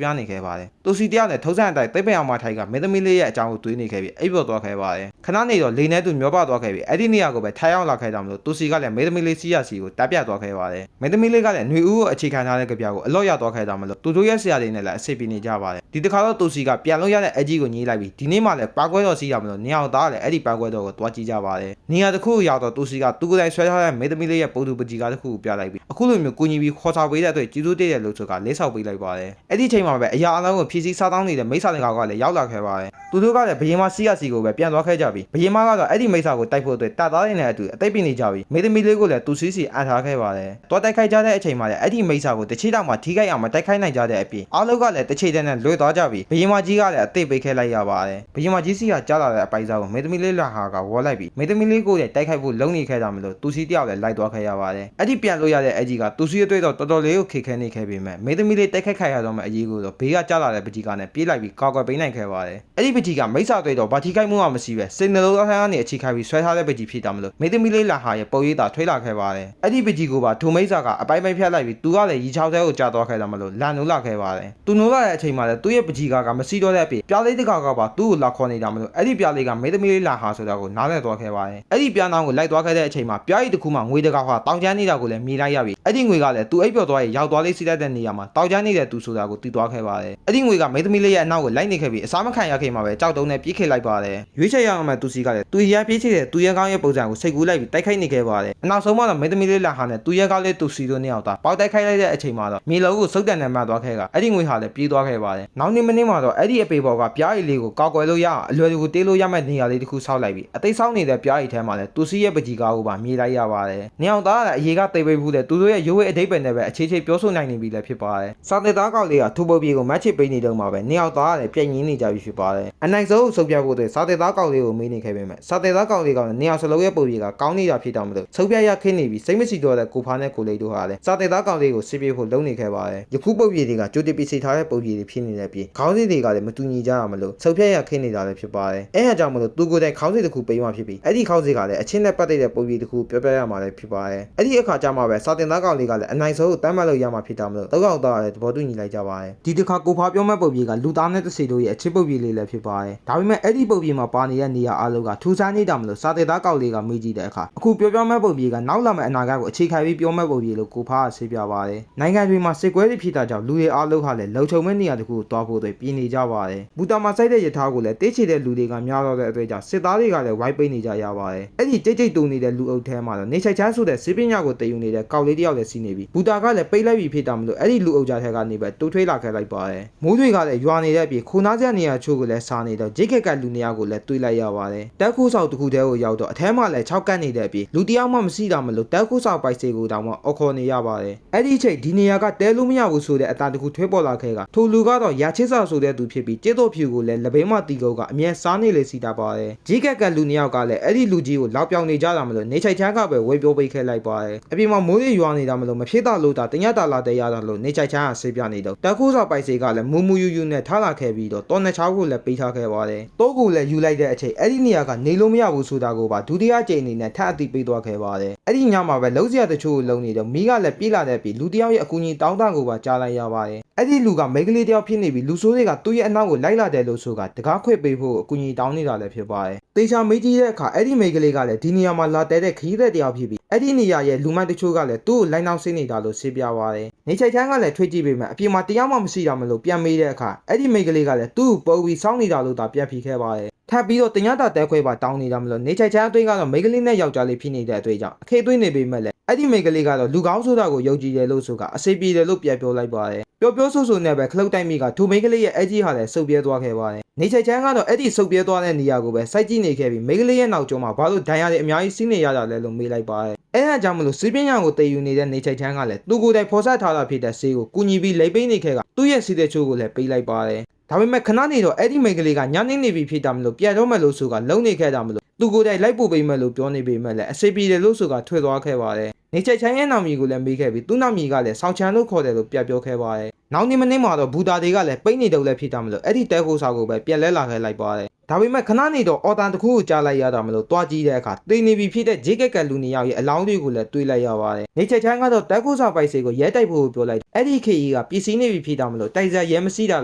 ပြားနေခဲ့ပါတယ်သူစီတယောက်လည်းထုံးစံအတိုင်းသိပ္ပံအောင်မထိုက်ကမင်းသမီးလေးရဲ့အကြောင်းကိုတွေးနေခဲ့ပြီးအိပ်ပျော်သွားခဲ့ပါတယ်ခဏနေတော့လေနဲ့သူမျောပါသွားခဲ့ပြီးအဲ့ဒီနေရာကိုပဲထိုင်အောင်လာခဲ့တာမလို့သူစီကလည်းမင်းသမီးလေးစီးရစီကိုတပ်ပြသွားခဲ့ပါတယ်မင်းသမီးလေးကလည်းຫນွေဦးကိုအခြေခံထားတဲ့ကြပြကိုအလော့ရသွားခဲ့တာမလို့သူတို့ရဲ့ဆရာတွေနဲ့လည်းအဆင်ပြေနေကြပါတယ်ဒီတစ်ခါတော့သူစီကပြန်လို့ရတဲ့အကြီးကိုညှိလိုက်ပြီးဒီနေ့မှလည်းပါကွဲတော်စီးရမလို့နေအောင်သားလည်းအဲ့ဒီပါကွဲတော်ကိုတွားကြည့်ကြပါတယ်နေရာတစ်ခုကိုရောက်တော့သူစီကသူကိုယ်တိုင်ဆွဲထားတဲ့မင်းသမီးလေးရဲ့ပုံသူပကြီးကတစ်ခုကိုပြလိုက်ပြီးအခုလိုမျိုးကိုကြီးပြီးခေါ်ဆောင်ပေးတဲ့အတွက်ကျေးဇူးတည့်တဲ့လို့ဆိုကလေးဆောက်ပေးလိုက်ပါတယ်အဲ့ဒီချိန်မှာပဲအရာအလုံးကိုဖြည့်ဆည်းစားတောင်းနေတဲ့မိစ္ဆာတွေကလည်းရောက်လာခဲ့ပါတယ်သူတို့ကလည်းဘယင်မစီးရစီကိုပဲပြန်သွားခဲ့ကြပြီးဘယင်မကတော့အဲ့ဒီမိစ္ဆာကိုတိုက်ဖို့အတွက်တပ်သားတွေနဲ့အတူအသိပ်ပြနေကြပြီးမင်းသမီးလေးကိုလည်းသူစီးစီအန်ထားခဲ့ပါတယ်တွားတိုက်ခိုက်ကြတဲ့အချိန်မှာလည်းအဲ့ဒီမိစ္ဆာကိုတစ်ချိန်တောင်မှထိခိုက်အောင်မတိုက်ခိုက်နိုင်ကြတဲ့အပြင်အားလုံးကလည်းတစ်ချိန်တည်းနဲ့လွဲသွားကြပြီးဘယင်မကြီးကလည်းအသိပေးခဲ့လိုက်ရပါတယ်ဘယင်မကြီးစီကကြားလာတဲ့အပိုက်စားကိုမင်းသမီးလေးလာဟာကဝေါ်လိုက်ပြီးမင်းသမီးလေးကိုလည်းတိုက်ခိုက်ဖို့လုံနေခဲ့တာမလို့သူစီတယောက်လည်းလိုက်သွားခဲ့ရပါတယ်အဲ့ဒီပြန်လို့ရတဲ့အကြီးကသူစီအတွေ့တော့တော်တော်လေးကိုခေခဲနေခဲ့ပေမဲ့မင်းသမီးလေးတိုက်ခိုက်ခိုက်ရတော့မှအကြီးကိုတော့ဘေးကကြားလာတဲ့ပကြီးကနဲ့ပြေးလိုက်ပြီးကောက်ကွယ်ပေးနိုင်ခဲ့ပါတယ်အဲ့ဒီပကြီးကမိစ္ဆာတွေ့တော့ဘာထိခိုက်မှုမှမရှိပဲစိတ်နှလုံးသားကနေအခြေခိုက်ပြီးဆွဲထားတဲ့ပကြီးဖြစ်တာမလို့မင်းသမီးလေးလာဟာရဲ့ပုံရိပ်သာထွေးလာခဲ့ပါတယ်အဲ့ဒီပကြီးကိုပါထိုမိစ္ဆာကအပိုင်ပိုင်ဖြတ်လိုက်ပြီးသူကလည်းရီချောင်းထဲကိုကြာသွားခဲ့တာမလို့လန်နိုးလာခဲ့ပါတယ်သူနိုးလာတဲ့အချိန်မှာလည်းသူ့ရဲ့ပကြီးကမရှိတော့တဲ့အပြင်ပြားလေးတစ်ခါကပါသူ့ကိုလာခေါ်နေတာမလို့အဲ့ဒီပြားလေးကမင်းသမီးလေးလာဟာဆိုတာကိုနားလည်သွားခဲ့ပါတယ်အဲ့ဒီပြားနောင်ကိုလိုက်သွားခဲ့တဲ့အချိန်မှာပြားရီတစ်ခုမှငွေတကာဟာတောင်ကျမ်းနေတာကိုလည်းမြင်လိုက်ရပြီးအဲ့ဒီငွေကလည်းသူအိပ်ပျော်သွားရဲ့ရောက်သွားလေးစီးလိုက်တဲ့နေရာမှာတောင်ကျမ်းနေတဲ့သူဆိုတာကိုသိသွားခဲ့ပါတယ်အဲ့ဒီငွေကမင်းသမီးလေးရဲ့အနောက်ကိုလိုက်နေခဲ့ပြီးအစားမခံရခင်မှာပဲကြောက်တုံးနဲ့ပြေးခဲ့လိုက်ပါတယ်ရွေးချယ်ရအောင်မဲ့သူစီကလည်းသူရပြေးချတဲ့သူရဲကောင်းရဲ့ပုံစံကိုစိတ်ကူးလိုက်ပြီးတိုက်ခိုက်နေခဲ့ပါတယ်အနောက်ဆုံးမှတော့မင်းသမီးလေးလာဟာနဲ့သူရဲကောင်းလေးသူစီတို့နှစ်ယောက်သားပေါက်တိုက်ခိုက်လိုက်တဲ့အချိန်မှာတော့မြေလုံးကိုစုပ်တန်နဲ့မှတ်သွားခဲ့ကအဲ့ဒီငွေဟာလည်းပြေးသွားခဲ့ပါတယ်နောက်နေ့မနေ့မှာတော့အဲ့ဒီအပေပေါ်ကပြားရီလေးကိုကောက်ကွယ်လို့ရအောင်အလွယ်တကူတေးလို့ရမဲ့နေရာလေးတစ်ခုဆောက်လိုက်ပြီးအသိဆောက်နေတဲ့ပြားရီထဲမှာလည်းသူစီရဲ့ပကြီးကားကိုပါမြေလိုက်ရပါတယ်နှစ်ယောက်သားကလည်းအရေးကတိတ်ပိတ်ဘူးတဲ့သူတို့ရဲ့ရိုးဝဲအဓိပ္ပာယ်နဲ့ပဲအခြေချေပြောဆိုနိုင်နေပြီလည်းဖြစ်ပါတယ်စာသင်သားကောက်လေးကထူပုတ်ပြေကိုမတ်ချစ်ပေးနေတော့မှာပဲနှစ်ယောက်သားကလည်းပြည့်ငင်းနေကြပြီဖြစ်ပါတယ်အနိုင်ဆုံးကိုစုပ်ပြဖို့အတွက်စာသင်သားကောက်လေးကိုမေးနေခဲ့ပေမဲ့စာသင်သားကောက်လေးကလည်းနှစ်ယောက်စလုံးရဲ့ပုံပြေကကောင်းနေတာဖြစ်တော့မလို့စုပ်ပြရခင်းနေပြီးစိတ်မရှိတော့တဲ့ကိုဖားနဲ့ကိုလေးတို့ဟာလည်းစာသင်သားကောက်လေးကိုစစ်ပြေဖို့လုပ်နေခဲ့ပါတယ်ယခုပုံပြေတွေကကြိုတင်ပစီထားတဲ့ပုံပြေတွေဖြစ်နေတဲ့အပြင်ခေါင်းစဉ်တွေကလည်းမတူညီကြရမလို့စုပ်ပြရခင်းနေတာလည်းဖြစ်ပါတယ်အဲအကြောင်းမလို့သူကိုယ်တိုင်ခေါင်းစဉ်တစ်ခုပေးမှဖြစ်ပြီးအဲ့ဒီခေါင်းစဉ်ကလည်းအချင်းနဲ့ပတ်သက်တဲ့ပုံပြေတစ်ခုပြောပြရမှာလည်းဖြစ်ပါတယ်အဲ့ဒီအခါကျမှပဲစာသင်သားကောက်လေးကလည်းအနိုင်ဆုံးကိုတမ်းမှတ်လို့ရမှာဖြစ်တာမလို့တောက်ကောက်သားလည်းသဘောတူညီလိုက်ကြပါတယ်ဒီတစ်ခါကိုဖားပြောမဲ့ပုံပြေကလူသားနဲ့တစီတို့ရဲ့အချစ်ပုံပြေလေးလည်းဖြစ်ပါတယ်ဒါပေမဲ့အဲ့ဒီပုံပြေမှာပါနေတဲ့နေရာအားလုံးကထူးဆန်းနေတာမလို့စာသင်သားကောက်လေးကမေးကြည့်တဲ့အခါအခုပြောမဲ့ပုံပြေကနောက်လာမဲ့အနာဂတ်ကိုအခြေခံပြီးပြောမဲ့ပုံပြေလို့ကိုဖားကဆေးပြပါတယ်နိုင်ငံတွေမှာစစ်ကွဲတွေဖြစ်တာကြောင့်လူတွေအားလုံးဟာလည်းလုံခြုံမဲ့နေရာတစ်ခုကိုတွားဖို့အတွက်ပြည်နေကြပါတယ်ဘူတာမှာစိုက်တဲ့ရထားကိုလည်းတေးချေတဲ့လူတွေကများတော့တဲ့အတွက်ကြောင့်စစ်သားတွေကလည်းဝိုင်းပိတ်နေကြရပါတယ်အဲ့ဒီကြိတ်တူနေတဲ့လူအုပ်ထဲမှာတော့နေချိုက်ချမ်းဆိုတဲ့စစ်ပညာကိုတည်ယူနေတဲ့ကောက်လေးတယောက်လည်းစီးနေပြီးဘူတာကလည်းပိတ်လိုက်ပြီးဖြစ်တာမလို့အဲ့ဒီလူအုပ်ကြားထဲကနေပဲတိုးထွေးလာခဲ့လိုက်ပါတယ်မိုးတွေကလည်းရွာနေတဲ့အပြင်ခိုနားစရာနေရာချို့ကိုလည်းစားနေတော့ဂျိတ်ခက်ကလူနေရာကိုလည်းတွေးလိုက်ရပါတယ်တက်ခိုးဆောက်တစ်ခုတည်းကိုရောက်တော့အထဲမှာလည်း6ကတ်နေတဲ့အပြင်လူတယောက်မှမရှိတာမလို့တက်ခိုးဆောက်ပိုက်စေကိုတောင်မှအော်ခေါ်နေရပါတယ်အဲ့ဒီအချိန်ဒီနေရာကတဲလို့မရဘူးဆိုတဲ့အတန်တစ်ခုထွေးပေါ်လာခဲ့ကထိုလူကတော့ရာချစ်စာဆိုတဲ့သူဖြစ်ပြီးကျေတော့ဖြူကိုလည်းလက်ဘေးမှာတီကုတ်ကအမြဲစားနေလေစီတာပါတယ်ဂျိတ်ခက်ကလူနေယောက်ကလည်းအဲ့ဒီလူကြီးကိုလောက်ပြောင်နေကြတာမလို့နေချိုက်ချမ်းကပဲဝေပြောပေးခဲ့လိုက်ပါတယ်အပြင်မှာမိုးရေရွာနေတာမလို့မဖြစ်တာလို့တာတညတာလာတဲ့ရတာလို့နေချိုက်ချမ်းကဆေးပြနေတော့တက်ခိုးဆောက်ပိုက်စေကလည်းမူမူယူယူနဲ့ထားလာခဲ့ပြီးတော့တော်နှစ်ချောင်းကိုလည်းပေးထားခဲ့ပါတယ်တိုးကိုလည်းယူလိုက်တဲ့အချိန်အဲ့ဒီနေရာကနေလို့မရဘူးဆိုတာကိုပါဒုတိယကြိမ်အနေနဲ့ထပ်အသိပေးသွားခဲ့ပါတယ်အဲ့ဒီညမှာပဲလုံးစရာတချို့ကိုလုံနေတော့မိကလည်းပြေးလာတဲ့ပြီးလူတယောက်ရဲ့အကူအညီတောင်းတကိုပါကြားလိုက်ရပါတယ်အဲ့ဒီလူကမိန်းကလေးတယောက်ဖြစ်နေပြီးလူဆိုးတွေကသူ့ရဲ့အနောက်ကိုလိုက်လာတယ်လို့ဆိုကတကားခွေပေးဖို့အကူအညီတောင်းနေတာလည်းဖြစ်ပါတယ်တေချာမေးကြည့်တဲ့အခါအဲ့ဒီမိန်းကလေးကလည်းဒီနေရာမှာလာတဲ့ခရီးသည်တယောက်ဖြစ်ပြီးအဲ့ဒီနေရာရဲ့လူမိုက်တချို့ကလည်းသူ့ကိုလိုက်နောက်ဆင်းနေတာလို့ဆေးပြပါတယ်နေချိုက်ချမ်းကလည်းထွေးကြည့်ပေမဲ့အပြင်မှာတရားမှမရှိတာမလို့ပြန်မေးတဲ့အခါအဲ့ဒီမိန်းကလေးကလည်းသူ့ကိုပုံပြီးစောင်းနေတာလို့သာပြန်ဖြေခဲ့ပါတယ်ထပ်ပြီးတော့တင်ရတာတဲခွဲပါတောင်းနေတာမလို့နေချိုက်ချမ်းအသွေးကတော့မိန်းကလေးနဲ့ယောက်ျားလေးဖြစ်နေတဲ့အသွေးကြောင့်အခေသွေးနေပေမဲ့လည်းအဲ့ဒီမိန်းကလေးကတော့လူကောင်းဆိုတာကိုယုံကြည်တယ်လို့ဆိုကအစေပြေတယ်လို့ပြန်ပြောလိုက်ပါတယ် ပြောဆိုဆိုနဲ့ပဲခလုတ်တိုက်မိကထိုမိန်းကလေးရဲ့အကြီးဟာလည်းစုပ်ပြဲသွားခဲ့ပါတယ်နေချိုက်ချမ်းကတော့အဲ့ဒီစုပ်ပြဲသွားတဲ့နေရာကိုပဲစိုက်ကြည့်နေခဲ့ပြီးမိန်းကလေးရဲ့နောက်ကျောမှာဘာလို့ဒဏ်ရာတွေအများကြီးစီးနေရတာလဲလို့မေးလိုက်ပါတယ်အဲ့ဒါကြောင့်မလို့စီးပင်းရံကိုတည်ယူနေတဲ့နေချိုက်ချမ်းကလည်းသူကိုယ်တိုင်ဖော်ဆထားတာဖြစ်တဲ့ဆေးကိုကူညီပြီးလိပ်ပိန်းနေခဲ့ကသူ့ရဲ့စီးတဲ့ချိုးကိုလည်းပေးလိုက်ပါတယ်ဒါပေမဲ့ခဏနေတော့အဲ့ဒီမိန်းကလေးကညနေပြီဖြစ်တာမလို့ပြန်တော့မယ်လို့ဆိုကလုံနေခဲ့တာမလို့သူကိုယ်တိုင်လိုက်ပို့ပေးမယ်လို့ပြောနေပေမဲ့လည်းအစိပ်ပြေတယ်လို့ဆိုကထွက်သွားခဲ့ပါတယ်နေချိုက်ချမ်းရဲ့နာမည်ကိုလည်းမေးခဲ့ပြီးသူ့နာမည်ကလည်းဆောင်းချမ်းလို့ခေါ်တယ်လို့ပြပြောခဲ့ပါတယ်နောက်နေ့မနေ့မှာတော့ဘူတာတွေကလည်းပိတ်နေတော့လည်းဖြစ်တာမလို့အဲ့ဒီတဲခိုးစာကိုပဲပြန်လဲလာခဲ့လိုက်ပါတယ်ဒါပေမဲ့ခဏနေတော့အော်တန်တစ်ခုကိုကြားလိုက်ရတာမလို့တွားကြည့်တဲ့အခါတေနေပြီဖြစ်တဲ့ဂျေကက်ကလူနှစ်ယောက်ရဲ့အလောင်းတွေကိုလည်းတွေးလိုက်ရပါတယ်နေချိုက်ချမ်းကတော့တဲခိုးစာပိုက်စေကိုရဲတိုက်ဖို့ပြောလိုက်အဲ့ဒီခေကြီးကပစ္စည်းနေပြီဖြစ်တာမလို့တိုက်စားရဲမစီးတာ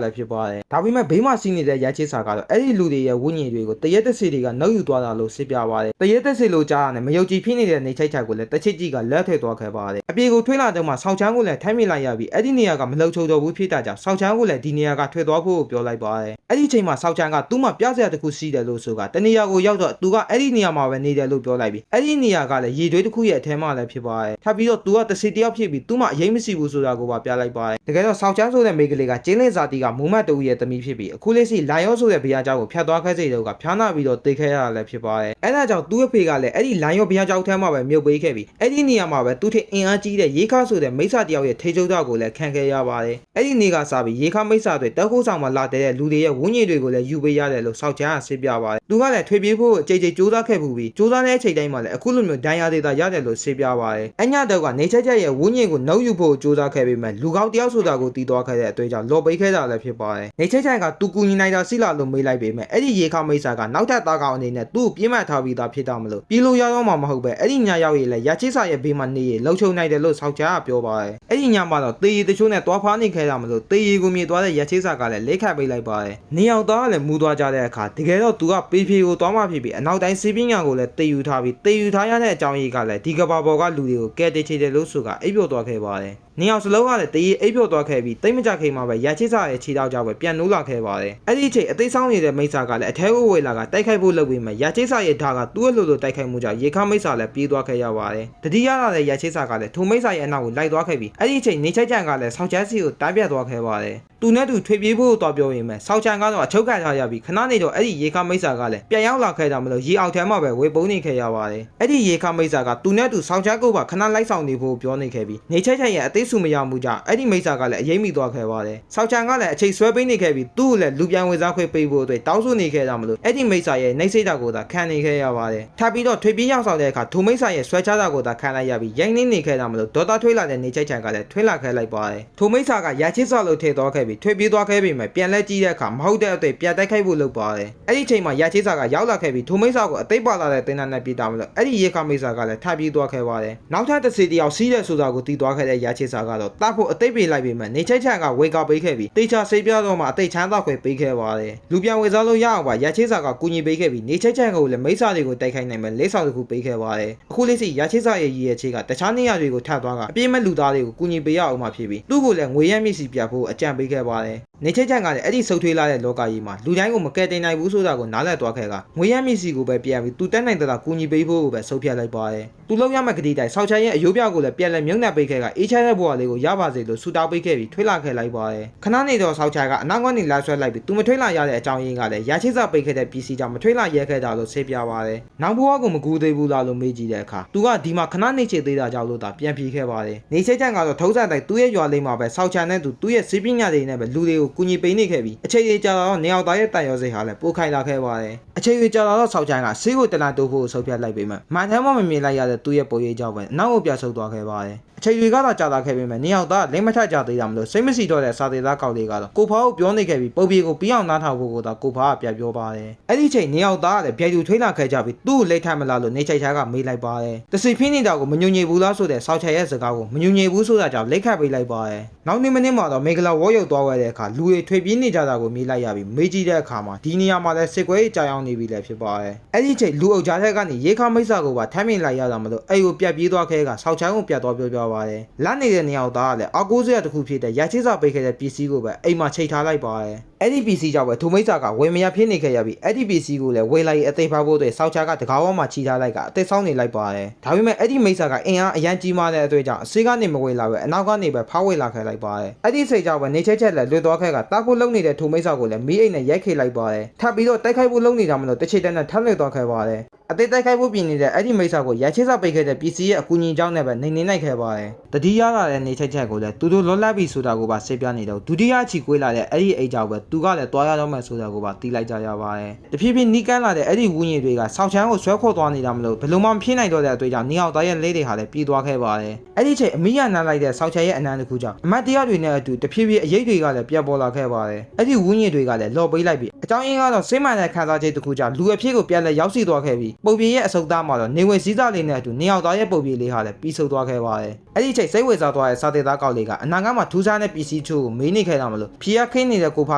လည်းဖြစ်ပါတယ်ဒါပေမဲ့ဘေးမှာစီးနေတဲ့ရဲချစ်စာကတော့အဲ့ဒီလူတွေရဲ့ဝိညာဉ်တွေကိုတရက်တက်စီတွေကနှုတ်ယူသွားတာလို့စစ်ပြပါတယ်တရက်တက်စီလို့ကြားရတယ်မယုံကြည်ဖြစ်နေတဲ့နေချိုက်ချမ်းကိုလည်းတချစ်ကြီးကလက်ထဲသွားခဲ့ပါတယ်အပြေကိုထွေးလာတော့မှဆောင်းချမ်းကိုလည်းထိုင်းမိလိုက်ရပြီးအဲ့ဒီနေရာကမလှုပ်ချုံတော့ဘူးဖြစ်တာကြောင့်ဆောင်းချမ်းကိုလည်းဒီနေရာကထွက်သွားဖို့ပြောလိုက်ပါတယ်အဲ့ဒီချိန်မှာဆောင်းချမ်းကသူ့မှာပြစရာတစ်ခုရှိတယ်လို့ဆိုကတနေရာကိုရောက်တော့သူကအဲ့ဒီနေရာမှာပဲနေတယ်လို့ပြောလိုက်ပြီးအဲ့ဒီနေရာကလည်းရေတွေးတစ်ခုရဲ့အထဲမှာလည်းဖြစ်ပါတယ်ထပ်ပြီးတော့သူကတစီတယောက်ဖြစ်ပြီးသူ့မှာအရေးမရှိဘူးဆိုတာကိုပါပြလိုက်ပါတယ်တကယ်တော့ဆောင်းချမ်းဆိုတဲ့မိန်းကလေးကကျင်းလင်းစာတီကမူမတ်တူရဲ့သမီးဖြစ်ပြီးအခုလေးစီလာရောဆိုတဲ့ဘုရားကျောင်းကိုဖျက်သွားခဲ့စိတ်တော့ကဖျားနာပြီးတော့တေခဲ့ရတာလည်းဖြစ်ပါတယ်အဲ့ဒါကြောင့်သူ့အဖေကလည်းအဲ့ဒီလိုင်းရောဘုရားကျောင်းထဲမှာပဲမြုပ်ပေးခဲ့ပြီးအဲ့ဒီနေရာမှာပဲသူ့ထက်အင်အားကြီးတဲ့ရေခါဆိုတဲ့မိစ္ဆာတယောက်ရဲ့ထိချုပ်တော့ကိုလည်းခံခဲ့ရပါတယ်အဲ့ဒီနေ့ကစပြီးရေခါမိစ္ဆာတွေတက်ခိုးဆောင်မှာလာတဲ့လူတွေရဲ့ဝန်းကျင်တွေကိုလည်းယူပေးရတယ်လို့ဆောက်ချမ်းကဆစ်ပြပါတယ်သူကလည်းထွေပြေးဖို့အကြိတ်ကြိတ်ကြိုးစားခဲ့မှုပြီးကြိုးစားတဲ့အချိန်တိုင်းမှာလည်းအခုလိုမျိုးဒဏ်ရာတွေသာရတယ်လို့ဆစ်ပြပါတယ်အညတော့ကနေချက်ချက်ရဲ့ဝန်းကျင်ကိုနှုတ်ယူဖို့ကြိုးစားခဲ့ပေမဲ့လူကောင်းတယောက်ဆိုတာကိုတီးသွားခဲ့တဲ့အတွေ့အကြုံလော်ပိတ်ခဲ့တာလည်းဖြစ်ပါတယ်နေချက်ချက်ကသူကူညီနိုင်တာစီလာလို့မေးလိုက်ပေမဲ့အဲ့ဒီရေခါမိစ္ဆာကနောက်ထပ်သားကောင်အနေနဲ့သူ့ကိုပြင်းမှတ်ထားပြီးသားဖြစ်တာမလို့ပြေးလို့ရတော့မှမဟုတ်ပဲအဲ့ဒီညရောက်ရည်လည်းရချစ်စာရဲ့ဘေးမှာနေရလှုပ်ချုံနိုင်တယ်လို့ဆောက်ချားကပြောပါတယ်အဲ့ဒီညမှာတော့တေးရီတချို့နဲ့တွားဖားနေခဲ့တာမလို့တေးရီကိုမြေသွားတဲ့ရချစ်စာကလည်းလက်ခတ်ပေးလိုက်ပါတယ်နေအောင်သားကလည်းမူသွားကြတဲ့အခါတကယ်တော့သူကပေဖြေကိုတွားမှဖြစ်ပြီးအနောက်တိုင်းစီးပင်းညာကိုလည်းတေးယူထားပြီးတေးယူထားရတဲ့အကြောင်းရင်းကလည်းဒီကဘာပေါ်ကလူတွေကိုကဲတေချေတယ်လို့ဆိုကအိပ်ပျော်သွားခဲ့ပါတယ်နေအောင်စလုံးကလည်းတေးရီအိပ်ပျော်သွားခဲ့ပြီးတိတ်မကြခင်မှာပဲရချစ်စာရဲ့ခြေထောက်ကြောင့်ပဲပြန်နိုးလာခဲ့ပါတယ်အဲ့ဒီအချိန်အသေးဆောင်နေတဲ့မိစ္ဆာကလည်းအထဲကိုဝေလာကတိုက်ခိုက်ဖို့လုပ်ပြီးမှရချစ်စာရဲ့ဓာကသူ့ရဲ့လိုလိုတိုက်ခိုက်မှုကြောင့်ရေခါမိစ္ဆာလည်းပြေးသွားခဲ့ရပါတယ်တတိယလာတဲ့ရချစ်စာကလည်းထိုမိစ္ဆာရဲ့အနောက်ကိုလိုက်သွားခဲ့ပြီးအဲ့ဒီအချိန်နေချိုက်ကြံကလည်းဆောက်ချမ်းစီကိုတားပြတ်သွားခဲ့ပါတယ်သူနဲ့သူထွေပြေးဖို့တော့ပြောရင်မဲ့ဆောက်ချန်ကတော့အချုပ်ခံထားရပြီးခဏနေတော့အဲ့ဒီရေခါမိစ္ဆာကလည်းပြန်ရောက်လာခဲ့တာမလို့ရေအောင်ထဲမှာပဲဝေပုံးနေခဲ့ရပါတယ်အဲ့ဒီရေခါမိစ္ဆာကသူနဲ့သူဆောက်ချန်ကိုပါခဏလိုက်ဆောင်နေဖို့ပြောနေခဲ့ပြီးနေချိုက်ချန်ရဲ့အသေးစုမရမှုကြောင့်အဲ့ဒီမိစ္ဆာကလည်းအရေးမိသွားခဲ့ပါတယ်ဆောက်ချန်ကလည်းအချိန်ဆွဲပေးနေခဲ့ပြီးသူ့ကိုလည်းလူပြန်ဝင်စားခွင့်ပေးဖို့အတွက်တောင်းဆိုနေခဲ့တာမလို့အဲ့ဒီမိစ္ဆာရဲ့နှိမ့်စိတ်တာကိုသာခံနေခဲ့ရပါတယ်ထပ်ပြီးတော့ထွေပြေးရောက်ဆောင်တဲ့အခါထိုမိစ္ဆာရဲ့ဆွဲချတာကိုသာခံလိုက်ရပြီးရိုင်းနေခဲ့တာမလို့ဒေါသထွေးလာတဲ့နေချိုက်ချန်ကလည်းထွေးလာခဲ့လိုက်ပါတယ်ထိုမိစ္ဆာကရချစ်စော်လို့ထည့်သွားခဲ့ပြီးထွေပြေးသွားခဲ့ပြန်လဲကြည့်တဲ့အခါမဟုတ်တဲ့အတွေ့ပြန်တိုက်ခိုက်ဖို့လုပ်ပါတယ်အဲ့ဒီချိန်မှာရချေးစာကရောက်လာခဲ့ပြီးထိုမိစ္ဆာကိုအသိပါလာတဲ့တင်နန်းနဲ့ပြည်တာမလို့အဲ့ဒီရေခါမိစ္ဆာကလည်းထပ်ပြေးသွားခဲ့ပါတယ်နောက်ထပ်တစ်စီတယောက်စီးတဲ့ဆိုတာကိုတီးသွားခဲ့တဲ့ရချေးစာကတော့တတ်ဖို့အသိပေးလိုက်ပေမဲ့နေချိတ်ချန်ကဝေကပေးခဲ့ပြီးတေချာစိတ်ပြတော့မှအသိချမ်းသာခွေပေးခဲ့ပါတယ်လူပြန်ဝေစားလို့ရအောင်ပါရချေးစာကကူညီပေးခဲ့ပြီးနေချိတ်ချန်ကိုလည်းမိစ္ဆာတွေကိုတိုက်ခိုက်နိုင်မဲ့လက်ဆောင်တစ်ခုပေးခဲ့ပါတယ်အခုလေးစီရချေးစာရဲ့ရည်ရဲ့ချေးကတခြားနေရာတွေကိုထပ်သွားကအပြည့်မဲ့လူသားတွေကိုကူညီပေးရအောင်မှဖြစ်ပြီးသူ့ကိုလည်းငွေရမျက်စိပြဖို့အကြံပေးခဲ့ပါတယ်နေချိတ်ချန်ကလည်းအဲ့ဒီဆုတ်ထွေးလာတဲ့လောကကြီးမှာလူတိုင်းကိုမကယ်တင်နိုင်ဘူးဆိုတာကိုနားလည်သွားခဲ့ကငွေရမျက်စိကိုပဲပြန်ပြီးသူတက်နိုင်တဲ့ကူညီပေးဖို့ကိုပဲဆုံးဖြတ်လိုက်ပါတယ်သူလောက်ရမဲ့ကတိတိုင်ဆောက်ချန်ရဲ့အယိုးပြကိုလည်းပြန်လဲမြုံနှံပေးခဲ့ကအေးချမ်းတဲ့ဘဝလေးကိုရပါစေလို့ဆူတောင်းပေးခဲ့ပြီးထွေးလာခဲ့လိုက်ပါတယ်ခဏနေတော့ဆောက်ချန်ကအနောက်ကနေလာဆွဲလိုက်ပြီးသူမထွေးလာရတဲ့အကြောင်းရင်းကလည်းရချိစာပေးခဲ့တဲ့ပစ္စည်းကြောင့်မထွေးလာရဲခဲ့တာလို့ဆေးပြပါတယ်နောက်ဘဝကိုမကူသေးဘူးလားလို့မေးကြည့်တဲ့အခါသူကဒီမှာခဏနေချေသေးတာကြောင့်လို့သာပြန်ပြေးခဲ့ပါတယ်နေချိတ်ချန်ကတော့ထုံးစံတိုင်းသူ့ရဲ့ရွာလေးမှာပဲဆောက်ချန်နဲ့သူ့ရဲ့စီးပညာတွေနဲ့ပဲလူတွေကိုကူညီပေးနေခဲ့ပြီးအချိန်ကြီးကြာတော့နေအောင်သားရဲ့တန်ရောစိတ်ဟာလည်းပိုခိုင်လာခဲ့ပါတယ်အချိန်ကြီးကြာတော့ဆောက်ချန်ကဆေးကိုတလန်တိုးဖို့ဆုတ်ပြတ်လိုက်ပေမဲ့မှန်တယ်မှမမြင်လိုက်ရတဲ့သူ့ရဲ့ပုံရိပ်ကြောင့်ပဲအနောက်ကိုပြဆုတ်သွားခဲ့ပါတယ်အချိန်ကြီးကတော့ကြာလာခဲ့ပေမဲ့နေအောင်သားလိမ့်မထကြသေးတာမလို့စိတ်မစီတော့တဲ့စာသေးသားကောက်လေးကတော့ကိုဖားကိုပြောနေခဲ့ပြီးပုံပြေကိုပြီးအောင်နားထောင်ဖို့ကိုသာကိုဖားကပြပြောပါတယ်အဲ့ဒီချိန်နေအောင်သားကလည်းဗျိုက်သူထွေးလာခဲ့ကြပြီးသူ့ကိုလက်ထပ်မလားလို့နေချိုက်ချာကမေးလိုက်ပါတယ်တစီဖင်းနေတာကိုမညွညွဘူးလားဆိုတဲ့ဆောက်ချန်ရဲ့စကားကိုမညွညဘူးဆိုတာကြောင့်လက်ခတ်ပေးလိုက်ပါတယ်နောက်နေ့မနေ့မှာတော့မေဂလာဝေါ်ရုပ်သွားခဲ့တဲ့အခါလူတွေထွေပြေးနေကြတာကိုမေးလိုက်ရပြီးမေးကြည့်တဲ့အခါမှာဒီနေရာမှာလည်းစစ်ကွဲကြောင် နေပြီလည်းဖြစ်ပါတယ်အဲ့ဒီချိန်လူအုပ်ကြားထဲကနေရေခါမိတ်ဆာကိုပါထမ်းမြင်လိုက်ရတာမလို့အဲ့ကိုပြတ်ပြေးသွားခဲ့ကဆောက်ချမ်းကိုပြတ်သွားပြောပါတယ်လက်နေတဲ့နေရာသားကလည်းအကိုးစရတစ်ခုဖြစ်တဲ့ရချိစာပိတ်ခဲ့တဲ့ပစ္စည်းကိုပဲအိမ်မှာချိန်ထားလိုက်ပါတယ်အဲ့ဒီပစ္စည်းကြောင့်ပဲထိုမိတ်ဆာကဝေမရဖြစ်နေခဲ့ရပြီးအဲ့ဒီပစ္စည်းကိုလည်းဝေလိုက်အသေးဖောက်ဖို့အတွက်ဆောက်ချာကတကားဝမှာချီထားလိုက်ကအသေးဆောင်နေလိုက်ပါတယ်ဒါပေမဲ့အဲ့ဒီမိတ်ဆာကအင်အားအရန်ကြီးမားတဲ့အတွေ့အကြောင်းအစေးကနေမဝေလာပဲအနောက်ကနေပဲဖောက်ဝေလာခဲ့လိုက်ပါတယ်အဲ့ဒီစိတ်ကြောင့်ပဲနေချက်လည်းလွတ်သွားခဲ့ကတားဖို့လုံနေတဲ့ထိုမိတ်ဆာကိုလည်းမီးအိမ်နဲ့ရိုက်ခေလိုက်ပါတယ်ထပ်ပြီးတော့တိုက်ခိုက်ဖို့လုံနေတာမလို့တစ်ချိန်တည်းနဲ့ထပ်လွတ်သွားခဲ့ပါတယ်အသေးတိုက်ခိုက်ဖို့ပြင်နေတဲ့အဲ့ဒီမိတ်ဆာကိုရချိစာပိတ်ခဲ့တဲ့ပစ္စည်းရဲ့အကူအညီကြောင့်လည်းပဲနေနိုင်ခဲ့ပါတယ်တတိယလာတဲ့နေချက်ကိုလည်းသူတို့လွတ်လပ်ပြီဆိုတာကိုပါရှင်းပြနေတော့ဒုတိယချီကွေးလာတဲ့အဲ့ဒီအိတ်ကြောင့်ပဲသူကလည်းတွားရတော့မယ်ဆိုတာကိုပါတီးလိုက်ကြရပါတယ်တဖြည်းဖြည်းနီးကန်းလာတဲ့အဲ့ဒီဝင်းရည်တွေကဆောက်ချမ်းကိုဆွဲခေါ်သွားနေတာမလို့ဘယ်လိုမှမဖြစ်နိုင်တော့တဲ့အတွေ့အကြုံနီအောင်သားရဲ့လေးတွေဟာလည်းပြေးသွားခဲ့ပါတယ်အဲ့ဒီချိန်အမိရနားလိုက်တဲ့ဆောက်ချမ်းရဲ့အနံတစ်ခုကြောင့်အမတ်တရားတွေနဲ့အတူတဖြည်းဖြည်းအရေးတွေကလည်းပြတ်ပေါ်လာခဲ့ပါတယ်အဲ့ဒီဝင်းရည်တွေကလည်းလော်ပေးလိုက်ပြီးအကြောင်းရင်းကတော့စိတ်မှန်တဲ့ခံစားချက်တစ်ခုကြောင့်လူအဖြစ်ကိုပြန်လဲရောက်ရှိသွားခဲ့ပြီးပုံပြေရဲ့အစုပ်သားမှာတော့နေဝင်စည်းစားလေးနဲ့အတူနီအောင်သားရဲ့ပုံပြေလေးဟာလည်းပြီးဆုံးသွားခဲ့ပါတယ်အဲ့ဒီချိန်စိတ်ဝေစားသွားတဲ့စာတေသားကောက်လေးကအနာဂတ်မှာထူးခြားတဲ့ပစ္စည်းချို့ကိုမေးနေခဲ့တာမလို့ဖြီးရခင်းနေတဲ့ကိုဖာ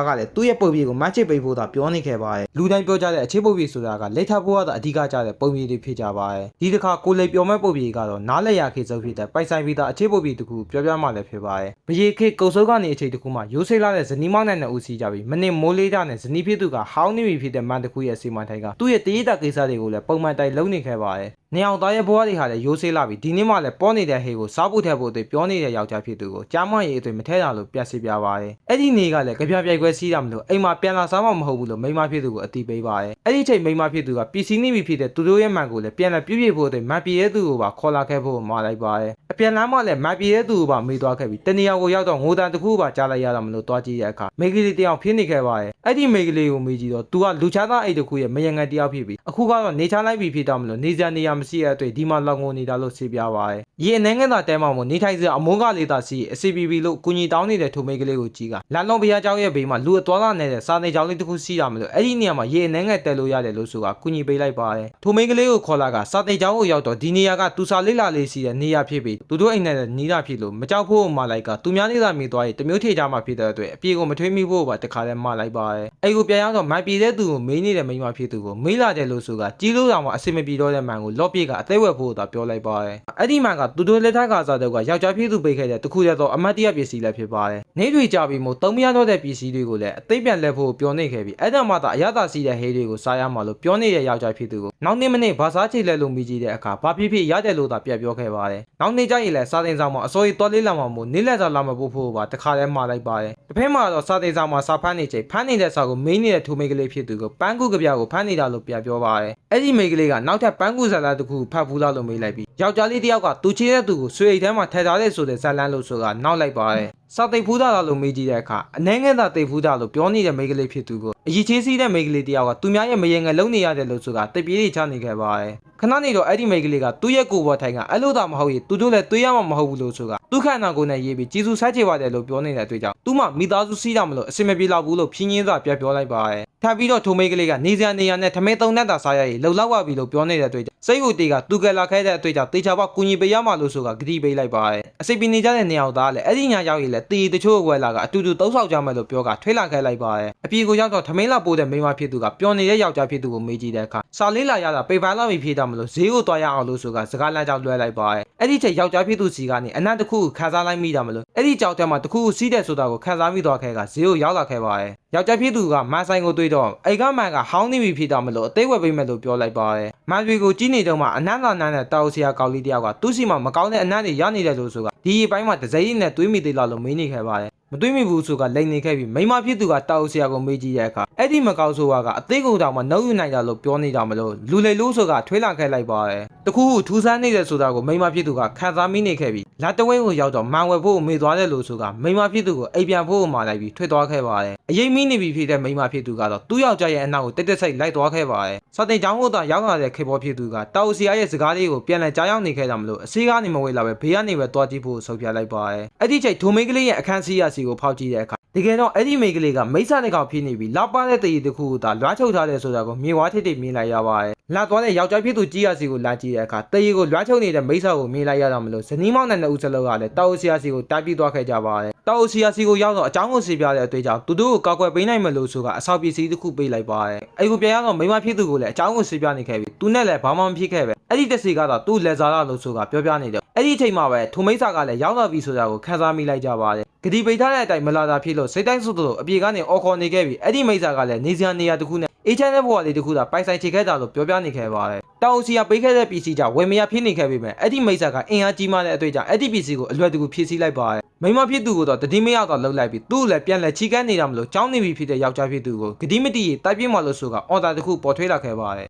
းကလည်းသူ့ရဲ့ပုံပြေကိုမတ်ချစ်ပေးဖို့သာပြောနေခဲ့ပါတယ်လူတိုင်းပြောကြတဲ့အခြေပုံပြေဆိုတာကလက်ထပ်ဖို့ရတာအဓိကကြတဲ့ပုံပြေတွေဖြစ်ကြပါတယ်ဒီတစ်ခါကိုလေပြောမဲ့ပုံပြေကတော့နားလက်ရခေစုပ်ဖြစ်တဲ့ပိုက်ဆိုင်ပြီးသားအခြေပုံပြေတစ်ခုပြောပြမှလည်းဖြစ်ပါတယ်ဘရေခေကုတ်စုပ်ကနေအချိန်တစ်ခုမှရိုးစိလာတဲ့ဇနီးမောင်းနဲ့ဦးစီးကြပြီးမနစ်မိုးလေးကြနဲ့ဇနီးဖြစ်သူကဟောင်းနေပြီဖြစ်တဲ့မန်တစ်ခုရဲ့စီမံထိုင်ကသူ့ရဲ့တရေတာကိစ္စတွေကိုလည်းပုံမှန်တိုင်းလုပ်နေခဲ့ပါတယ်နေအောင်သားရဲ့ဘဝတွေဟာလည်းရိုးဆေးလာပြီးဒီနေ့မှလည်းပေါ်နေတဲ့ဟေကိုစားဖို့ထက်ဖို့အတွက်ပြောနေတဲ့ယောက်ျားဖြစ်သူကိုကြားမရေးအတွက်မထဲတာလို့ပြစီပြပါတယ်အဲ့ဒီနေ့ကလည်းကြပြပြိုက်ခွဲစီးတာမလို့အိမ်မှာပြန်လာစားမှမဟုတ်ဘူးလို့မိမဖြစ်သူကိုအတိပေးပါတယ်အဲ့ဒီချိန်မိမဖြစ်သူကပစ္စည်းနေပြီဖြစ်တဲ့သူတို့ရဲ့မန်ကိုလည်းပြန်လာပြည့်ပြည့်ဖို့အတွက်မန်ပြေရဲ့သူကိုပါခေါ်လာခဲ့ဖို့မှာလိုက်ပါတယ်အပြန်လမ်းမှလည်းမန်ပြေရဲ့သူကိုပါမေးသွားခဲ့ပြီးတနေရာကိုရောက်တော့ငိုတန်တစ်ခုပါကြားလိုက်ရတာမလို့တွားကြည့်တဲ့အခါမိကလေးတယောက်ဖြစ်နေခဲ့ပါတယ်အဲ့ဒီမိကလေးကိုမေးကြည့်တော့သူကလူချသားအိတ်တစ်ခုရဲ့မယငန်တယောက်ဖြစ်ပြီးအခုကတော့နေချလိုက်ပြီဖြစ်တော့မလို့နေစရာနေရာမရှိတဲ့အတွက်ဒီမှာလောက်ငိုနေတာလို့ဆေးပြပါတယ်။ရေအနေငယ်သာတဲမှာမို့နေထိုင်စရာအမုန်းကလေးသာစီအစီပီပီလို့ကုညီတောင်းနေတဲ့ထိုမိတ်ကလေးကိုကြည့်ကလန်လုံးဘုရားကျောင်းရဲ့ဘေးမှာလူအသွားလာနေတဲ့စာနေကျောင်းလေးတစ်ခုစီးတာမလို့အဲ့ဒီနေရာမှာရေအနေငယ်တဲလို့ရတယ်လို့ဆိုကကုညီပေးလိုက်ပါတယ်။ထိုမိတ်ကလေးကိုခေါ်လာကစာနေကျောင်းကိုရောက်တော့ဒီနေရာကသူစာလေးလာလေးစီတဲ့နေရာဖြစ်ပြီးသူတို့အိမ်နဲ့နီးတာဖြစ်လို့မကြောက်ဖို့မှလိုက်ကသူများလေးသာမိသွားရင်တမျိုးထေချမှဖြစ်တဲ့အတွက်အပြေကိုမထွေးမိဖို့ပါတခါတည်းမှလိုက်ပါတယ်။အဲ့ကိုပြန်ရောက်တော့မိုက်ပြေတဲ့သူကိုမေးနေတဲ့မိန်းမဖြစ်သူကိုမေးလာတယ်လို့ဆိုကကြီးလို့တောင်မှအစင်မပြေတော့တဲ့မန်ကိုလော့ပြေကအသေးဝက်ဖို့သာပြောလိုက်ပါတယ်အဲ့ဒီမှန်ကသူတို့လက်ထက်ကစားတော့ကယောက်ျားဖြစ်သူပေးခဲ့တဲ့တခုတည်းသောအမတ်တရပစ္စည်းလည်းဖြစ်ပါတယ်နေတွေကြပြီးမို့သုံးမရတော့တဲ့ပစ္စည်းတွေကိုလည်းအသိပြန်လက်ဖို့ပြောနေခဲ့ပြီးအဲ့ဒါမှသာအရသာစီတဲ့ဟေးတွေကိုစားရမှာလို့ပြောနေတဲ့ယောက်ျားဖြစ်သူကိုနောက်နေ့မနေ့ဘာစားချိလဲလို့မိကြည့်တဲ့အခါဘာဖြစ်ဖြစ်ရတယ်လို့သာပြပြောခဲ့ပါတယ်နောက်နေ့ကျရင်လည်းစားတင်ဆောင်မှာအစိုးရတော်လေးလာမှာမို့နေ့လက်စားလာမဖို့ဖို့ပါတခါတည်းမှာလိုက်ပါတယ်တစ်ဖက်မှာတော့စားတင်ဆောင်မှာစားဖမ်းနေချိန်ဖမ်းနေတဲ့စားကိုမင်းနေတဲ့ထိုမိတ်ကလေးဖြစ်သူကိုပန်းကူကပြကိုဖမ်းနေတာလို့ပြပြောပါတယ်အဲ့ဒီမိတ်ကလေးကနောက်ထပ်ပန်းကူဇာလာတစ်ခုဖတ်ဖူးလားလို့မေးလိုက်ပြီးယောက်ျားလေးတယောက်ကသူချေတဲ့သူကိုဆွေအိတ်ထဲမှာထည့်ထားတဲ့ဆိုတဲ့ဇာလန်းလို့ဆိုတာနောက်လိုက်ပါတယ်စာသိပ်ဖူးတာလို့မေးကြည့်တဲ့အခါအနှဲငယ်သာသိပ်ဖူးတာလို့ပြောနေတဲ့မိန်းကလေးဖြစ်သူကိုအကြီးချင်းစီးတဲ့မိန်းကလေးတယောက်ကသူများရဲ့မရေငယ်လုံးနေရတယ်လို့ဆိုတာတိတ်ပြေးချနေခဲ့ပါတယ်ခဏနေတော့အဲ့ဒီမိန်းကလေးကသူ့ရဲ့ကိုယ်ပေါ်ထိုင်ကအဲ့လိုသာမဟုတ်ရင်သူတို့လည်းတွေးရမှာမဟုတ်ဘူးလို့ဆိုတာသူ့ခန္ဓာကိုယ်နဲ့ရေးပြီးကျေးဇူးဆက်ချေပါတယ်လို့ပြောနေတဲ့အတွက်ကြောင့်သူမှမိသားစုစီးတာမလို့အစင်မပြေတော့ဘူးလို့ဖြင်းရင်းစွာပြပြောလိုက်ပါတယ်ထပ်ပြီးတော့ထိုမိန်းကလေးကနေစရာနေရာနဲ့ထမင်းသုံးနဲ့သာစားရည်လှုပ်လောက်ပါပြီလို့ပြောနေတဲ့အတွက်စိတ်ကိုတေကသူကလာခဲ့တဲ့အတွက်ကြောင့်တေချာပေါက်ကူညီပေးရမှာလို့ဆိုတာဂတိပေးလိုက်ပါတယ်အစိပ်ပင်နေကြတဲ့နေရာသားလည်းအဲ့ဒီညာရောက်ရင်လည်းတေတချို့အကွယ်လာကအတူတူတုံးဆောက်ကြမယ်လို့ပြောကထွေးလာခဲ့လိုက်ပါတယ်အပြေကိုရောက်တော့ထမင်းလာပိုးတဲ့မိန်းမဖြစ်သူကပျော်နေတဲ့ယောက်ျားဖြစ်သူကိုမေးကြည့်တဲ့အခါစာလေးလာရတာပေပန်းလာပြီဖြစ်တာမလို့ဈေးကိုတွားရအောင်လို့ဆိုတာစကားလမ်းကြောင်းလွှဲလိုက်ပါတယ်အဲ့ဒီချိန်ယောက်ျားဖြစ်သူစီကနေအနံ့တစ်ခုကိုခန်းစားလိုက်မိတာမလို့အဲ့ဒီကြောက်တဲ့မှာတစ်ခုကိုစီးတယ်ဆိုတာကိုခန်းစားမိသွားခဲ့ကဈေးကိုရောက်လာခဲ့ပါတယ်ယောက်ျားဖြစ်သူကမန်ဆိုင်ကိုတွေ့တော့အိမ်ကမန်ကဟောင်းနေပြီဖြစ်တာမလို့အသေးဝယ်ပေးမယ်လို့ပြောလိုက်ပါတယ်မန်တွေကိုကြီးနေတော့မှအနံ့သာနန်းနဲ့တောက်ဆရာကောက်လေးတယောက်ကသူ့စီမှာမကောင်းတဲ့အနံ့တွေရနေတယ်လို့ဆိုတာဒီဘိုင်းမှာဒဇိုင်းနဲ့တွေးမိသေးလားလို့မေးနေခဲ့ပါတယ်မတွေးမိဘူးဆိုကလိန်နေခဲ့ပြီးမိမဖြစ်သူကတောက်ဆရာကိုမေးကြည့်တဲ့အခါအဲ့ဒီမကောက်ဆိုတာကအသေးကိုတောင်မှနှုတ်ယူနိုင်တာလို့ပြောနေတာမလို့လူလေလို့ဆိုတာထွေးလာခဲ့လိုက်ပါတယ်တခုခုထူးဆန်းနေတယ်ဆိုတာကိုမိမဖြစ်သူကခံစားမိနေခဲ့ပြီးလက်တဝဲကိုရောက်တော့မန်ဝယ်ဖို့မေးသွားတယ်လို့ဆိုတာမိမဖြစ်သူကိုအိမ်ပြန်ဖို့မှာလိုက်ပြီးထွေသွားခဲ့ပါတယ်အရေးမိနေပြီဖြစ်တဲ့မိမဖြစ်သူကတော့သူ့ယောက်ျားရဲ့အနောက်ကိုတက်တက်ဆိတ်လိုက်သွားခဲ့ပါတယ်စာတင်ကျောင်းကိုသာရောက်လာတဲ့ခေပေါ်ဖြစ်သူကတောက်ဆရာရဲ့စကားလေးကိုပြန်လည်ကြားရောက်နေခဲ့တာမလို့အစီကားနေမဝေးလာပဲဘေးကနေပဲတွားကြည့်ဖို့ဆုံးဖြတ်လိုက်ပါတယ်အဲ့ဒီချိန်ဒိုမိန်ကလေးရဲ့အခန်းစီရစီ စီကိုဖောက်ကြည့်တဲ့အခါတကယ်တော့အဲ့ဒီမိန်းကလေးကမိတ်ဆာနဲ့ကောင်ဖြစ်နေပြီးလောက်ပါတဲ့တရေတစ်ခုကိုသာလွှမ်းချုပ်ထားတယ်ဆိုတာကိုမြေဝါထိတ်ထိတ်မြင်လိုက်ရပါတယ်လာသွားတဲ့ယောက်ျားဖြစ်သူကြီးရစီကိုလာကြည့်တဲ့အခါတရေကိုလွှမ်းချုပ်နေတဲ့မိတ်ဆာကိုမြင်လိုက်ရတော့မလို့ဇနီးမောင်နဲ့နှစ်ဦးစလုံးကလည်းတောက်ဆီယာစီကိုတားပြီးသွားခဲ့ကြပါတယ်တောက်ဆီယာစီကိုရောက်တော့အကြောင်းကိုစီပြတဲ့အတွေ့အကြုံသူတို့ကိုကောက်ွယ်ပေးနိုင်မလို့ဆိုကအဆောက်ပစ္စည်းတစ်ခုပေးလိုက်ပါတယ်အဲ့ကိုပြန်ရတော့မိမဖြစ်သူကိုလည်းအကြောင်းကိုစီပြနေခဲ့ပြီးသူနဲ့လည်းဘာမှမဖြစ်ခဲ့ပဲအဲ့ဒီတစီကတော့သူ့လက်စားရလို့ဆိုတာပြောပြနေတယ်အဲ့ဒီအချိန်မှာပဲထိုမိတ်ဆာကလည်းရောက်လာပြီဆိုတာကိုခန်းစားမိလိုက်ကြပါတယ်ဂတိပိတ်ထားတဲ့အတိုင်းမလာတာဖြစ်လို့စိတ်တိုင်းစွတ်လို့အပြေကနေအော်ခေါ်နေခဲ့ပြီးအဲ့ဒီမိတ်ဆာကလည်းနေစရာနေရာတစ်ခုနဲ့အေချမ်းတဲ့ဘဝလေးတစ်ခုသာပိုင်ဆိုင်ချေခဲ့တာလို့ပြောပြနေခဲ့ပါတယ်တောင်စီကပေးခဲ့တဲ့ပစ္စည်းကြောင့်ဝယ်မရဖြစ်နေခဲ့ပေမဲ့အဲ့ဒီမိတ်ဆာကအင်အားကြီးမှတဲ့အတွေ့အကြုံအဲ့ဒီပစ္စည်းကိုအလွယ်တကူဖြည့်ဆည်းလိုက်ပါတယ်မိမဖြစ်သူကိုတော့တတိမရောက်တော့လှုပ်လိုက်ပြီးသူ့ကိုလည်းပြန်လက်ချီကန်းနေတာမလို့ကြောင်းနေပြီဖြစ်တဲ့ယောက်ျားဖြစ်သူကိုဂတိမတိရေတိုက်ပြင်းမှလို့ဆိုကအော်ဒါတစ်ခုပေါ်ထွေးလာခဲ့ပါတယ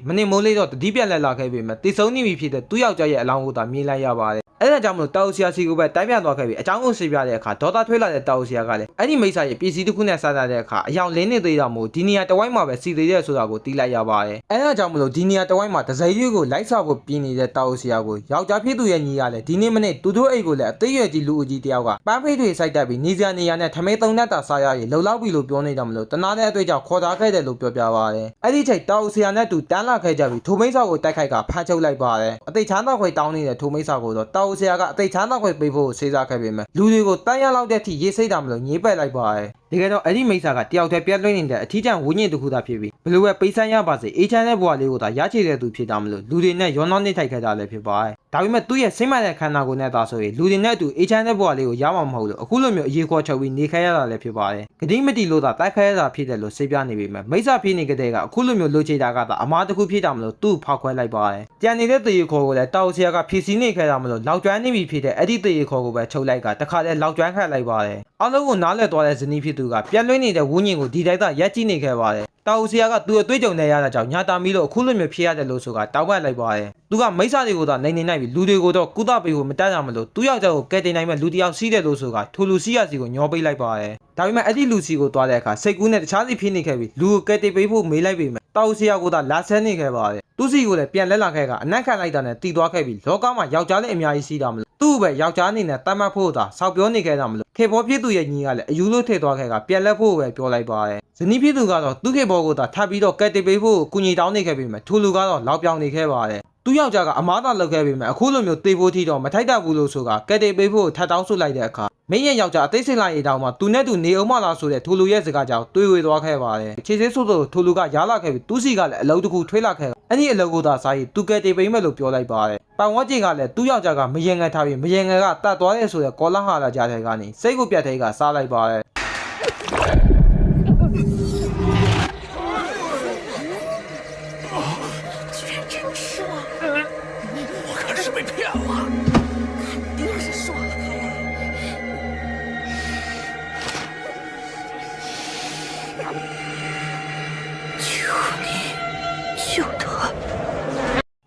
်မနေ့မိုးလေးတော့တတိပြန်လက်လာခဲ့ပေမဲ့တိစုံနေပြီဖြစ်တဲ့သူ့ယောက်ျားရဲ့အလောင်းကိုသာမြင်လိုက်ရပါတယ်အဲ့ဒါကြောင့်မလို့တောက်ဆီယာစီကိုပဲတိုင်းပြန်သွားခဲ့ပြီးအကြောင်းကိုရှင်းပြတဲ့အခါဒေါသထွေးလာတဲ့တောက်ဆီယာကလည်းအဲ့ဒီမိတ်ဆာရဲ့ပစ္စည်းတစ်ခုနဲ့စားတဲ့အခါအယောင်လင်းနေသေးတာမို့ဒီနေရာတဝိုင်းမှာပဲစီသေးတဲ့ဆိုတာကိုသိလိုက်ရပါတယ်အဲ့ဒါကြောင့်မလို့ဒီနေရာတဝိုင်းမှာဒဇိုင်ရွေးကိုလိုက်စားဖို့ပြင်နေတဲ့တောက်ဆီယာကိုယောက်ျားဖြစ်သူရဲ့ညီကလည်းဒီနေ့မနေ့သူတို့အိတ်ကိုလည်းအသေးရွယ်ကြီးလူအကြီးတယောက်ကပန်းဖိတ်တွေစိုက်တက်ပြီးနေစရာနေရာနဲ့ထမဲသုံးတတ်တာစားရရင်လှုပ်လောက်ပြီလို့ပြောနေတာမလို့တနာတဲ့အတွေ့အကြုံခေါ်ထားခဲ့တယ်လို့ပြောပြပါတယ်အဲ့ဒီချိန်တောက်ဆီယာနဲ့တူတန်းလာခဲ့ကြပြီးထိုမိတ်ဆာကိုတိုက်ခိုက်ကဖမ်းချုပ်လိုက်ပါတယ်အသိချမ်းသာခွေတောင်းနေတဲ့ထိုမိတ်ဆာကိုတော့တောက်ဆီယာကအသိချမ်းနောက်ခွေပေးဖို့စေးစားခဲ့ပေမဲ့လူတွေကိုတန်းရလောက်တဲ့အထိရေးစိတ်တာမလို့ညှိပက်လိုက်ပါတယ်တကယ်တော့အဲ့ဒီမိစ္ဆာကတယောက်တည်းပြတ်လွှင့်နေတဲ့အထီးကျန်ဝိညာဉ်တစ်ခုသာဖြစ်ပြီးဘလို့ပဲပိတ်ဆန်းရပါစေအေးချမ်းတဲ့ဘဝလေးကိုသာရချေတဲ့သူဖြစ်တာမလို့လူတွေနဲ့ရောနှောနေထိုက်ခဲ့တာလည်းဖြစ်ပါတယ်ဒါပေမဲ့သူ့ရဲ့စိတ်မှန်တဲ့ခန္ဓာကိုယ်နဲ့သာဆိုရင်လူတွေနဲ့အတူအေးချမ်းတဲ့ဘဝလေးကိုရမှာမဟုတ်လို့အခုလိုမျိုးအရေးခေါ်ချုပ်ပြီးနေခဲ့ရတာလည်းဖြစ်ပါတယ်ဂတိမတိလို့သာတိုက်ခိုက်ရတာဖြစ်တယ်လို့စိတ်ပြနေပေမဲ့မိစ္ဆာဖြစ်နေတဲ့ကအခုလိုမျိုးလိုချေတာကသာအမားတစ်ခုဖြစ်တာမလို့သူ့ဖောက်ခွဲလိုက်ပါတယ်ကြံနေတဲ့တရေခေါ်ကိုလည်းတောက်ဆရာကဖြီးစည်းနေခဲ့တာမလို့လောက်ကျွမ်းနေပြီဖြစ်တဲ့အဲ့ဒီတရေခေါ်ကိုပဲချုပ်လိုက်ကတခါတည်းလောက်ကျွမ်းခတ်လိုက်ပါတယ်အားလုံးကိုနားလည်သွားတဲ့ဇနီးဖြစ်သူကပြက်လွှင့်နေတဲ့ဝန်းကျင်ကိုဒီတိုက်သာရက်ကြည့်နေခဲ့ပါတယ်တောင်ဆရာကသူ့အတွေ့အကြုံနဲ့ရတာကြောင့်ညာတာမီလို့အခုလိုမျိုးဖြစ်ရတယ်လို့ဆိုတာတောင်းပန်လိုက်ပါတယ်သူကမိစ္ဆာတွေကိုသာနိုင်နေနိုင်ပြီးလူတွေကိုတော့ကုသပေးဖို့မတတ်ရမလို့သူ့ယောက်ျားကိုကယ်တင်နိုင်မဲ့လူတစ်ယောက်စီးတယ်လို့ဆိုတာထိုလူစီးရစီကိုညှောပေးလိုက်ပါတယ်ဒါပေမဲ့အဲ့ဒီလူစီကိုသွားတဲ့အခါစိတ်ကူးနဲ့တခြားစီဖြစ်နေခဲ့ပြီးလူကိုကယ်တင်ပေးဖို့မေးလိုက်ပေမဲ့တောင်ဆရာကသာလာဆဲနေခဲ့ပါတယ်သူစီကိုလည်းပြန်လက်လာခဲ့ကအနက်ခံလိုက်တာနဲ့တီသွားခဲ့ပြီးလောကမှာယောက်ျားလည်းအများကြီးစီးတာမလို့သူ့ပဲယောက်ျားအနေနဲ့တတ်မှတ်ဖို့သာစောက်ပြောနေခဲ့တာမလို့ခေဘောဖြစ်သူရဲ့ညီကလည်းအယူလို့ထည့်သွားခဲ့ကပြန်လက်ဖို့ပဲပြောလိုက်ပါတယ်ဇနီးဖြစ်သူကတော့သူ့ခေဘောကိုသာထပ်ပြီးတော့ကယ်တင်ပေးဖို့ကိုကူညီတောင်းနေခဲ့ပေမဲ့ထိုလူကတော့လောက်ပြောင်နေခဲ့ပါတယ်သူယောက်ျားကအမားသာလုပ်ခဲ့ပေမဲ့အခုလိုမျိုးတေဖို့ထီတော့မထိုက်တတ်ဘူးလို့ဆိုတာကယ်တင်ပေးဖို့ထပ်တောင်းဆိုလိုက်တဲ့အခါမင်းရဲ့ယောက်ျားအသိစိတ်လိုက်ရတောင်မှသူနဲ့သူနေအောင်မလားဆိုတဲ့ထိုလူရဲ့စကားကြောင့်တွေးဝေသွားခဲ့ပါတယ်ခြေသေးဆိုးဆိုထိုလူကရားလာခဲ့ပြီးသူစီကလည်းအလုံးတစ်ခုထွေးလာခဲ့အဲ့ဒီအလုံးကိုသာစားပြီးသူကယ်တင်ပေးမယ်လို့ပြောလိုက်ပါတယ်ပန်ဝတ်ကျင်ကလည်းသူ့ယောက်ျားကမယင်ငယ်ထားပြီးမယင်ငယ်ကတတ်သွားရဲဆိုတဲ့ကောလာဟာလာကြားတဲ့ကနေစိတ်ကိုပြတ်တဲ့ကစားလိုက်ပါတယ်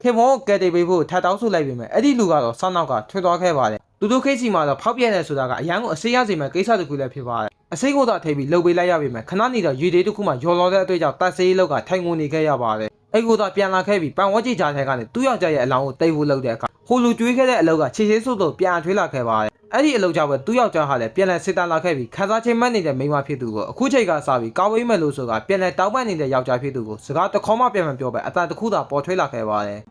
ခေမောကယ်တင်ပေးဖို့ထပ်တောင်းဆိုလိုက်ပေမဲ့အဲ့ဒီလူကတော့ဆောင်းနောက်ကထွက်သွားခဲ့ပါတယ်သူတို့ခိတ်စီမှာတော့ဖောက်ပြက်နေဆိုတာကအရန်ကိုအစေးရစီမဲ့ကိစ္စတစ်ခုလည်းဖြစ်ပါတယ်အစိမ်းကိုသာထိပ်ပြီးလှုပ်ပေးလိုက်ရပေမဲ့ခဏနေတော့ရေသေးတစ်ခုမှရော်လော်တဲ့အတွေ့အကြုံတတ်စေးလောက်ကထိုင်ငုံနေခဲ့ရပါတယ်အဲ့ကိုသာပြန်လာခဲ့ပြီးပန်ဝတ်ကြီးကြားထဲကနေသူ့ယောက်ျားရဲ့အလောင်းကိုတိတ်ဖို့လုပ်တဲ့အခါဟိုလူကျွေးခဲ့တဲ့အလောက်ကခြေချေဆုပ်တော့ပြန်ထွေးလာခဲ့ပါတယ်အဲ့ဒီအလုပ်ကြောင့်ပဲသူ့ယောက်ျားဟာလည်းပြန်လည်စစ်တမ်းလာခဲ့ပြီးခန်းစားချင်းမှတ်နေတဲ့မိန်းမဖြစ်သူကိုအခုချိန်ကစပြီးကောင်းဝေးမယ်လို့ဆိုတာပြန်လည်တောင်းပန်နေတဲ့ယောက်ျားဖြစ်သူကိုစကားတခေါမှပြန်မပြောပဲအတန်တစ်ခုသာပေါ်ထွေးလာခဲ့ပါတယ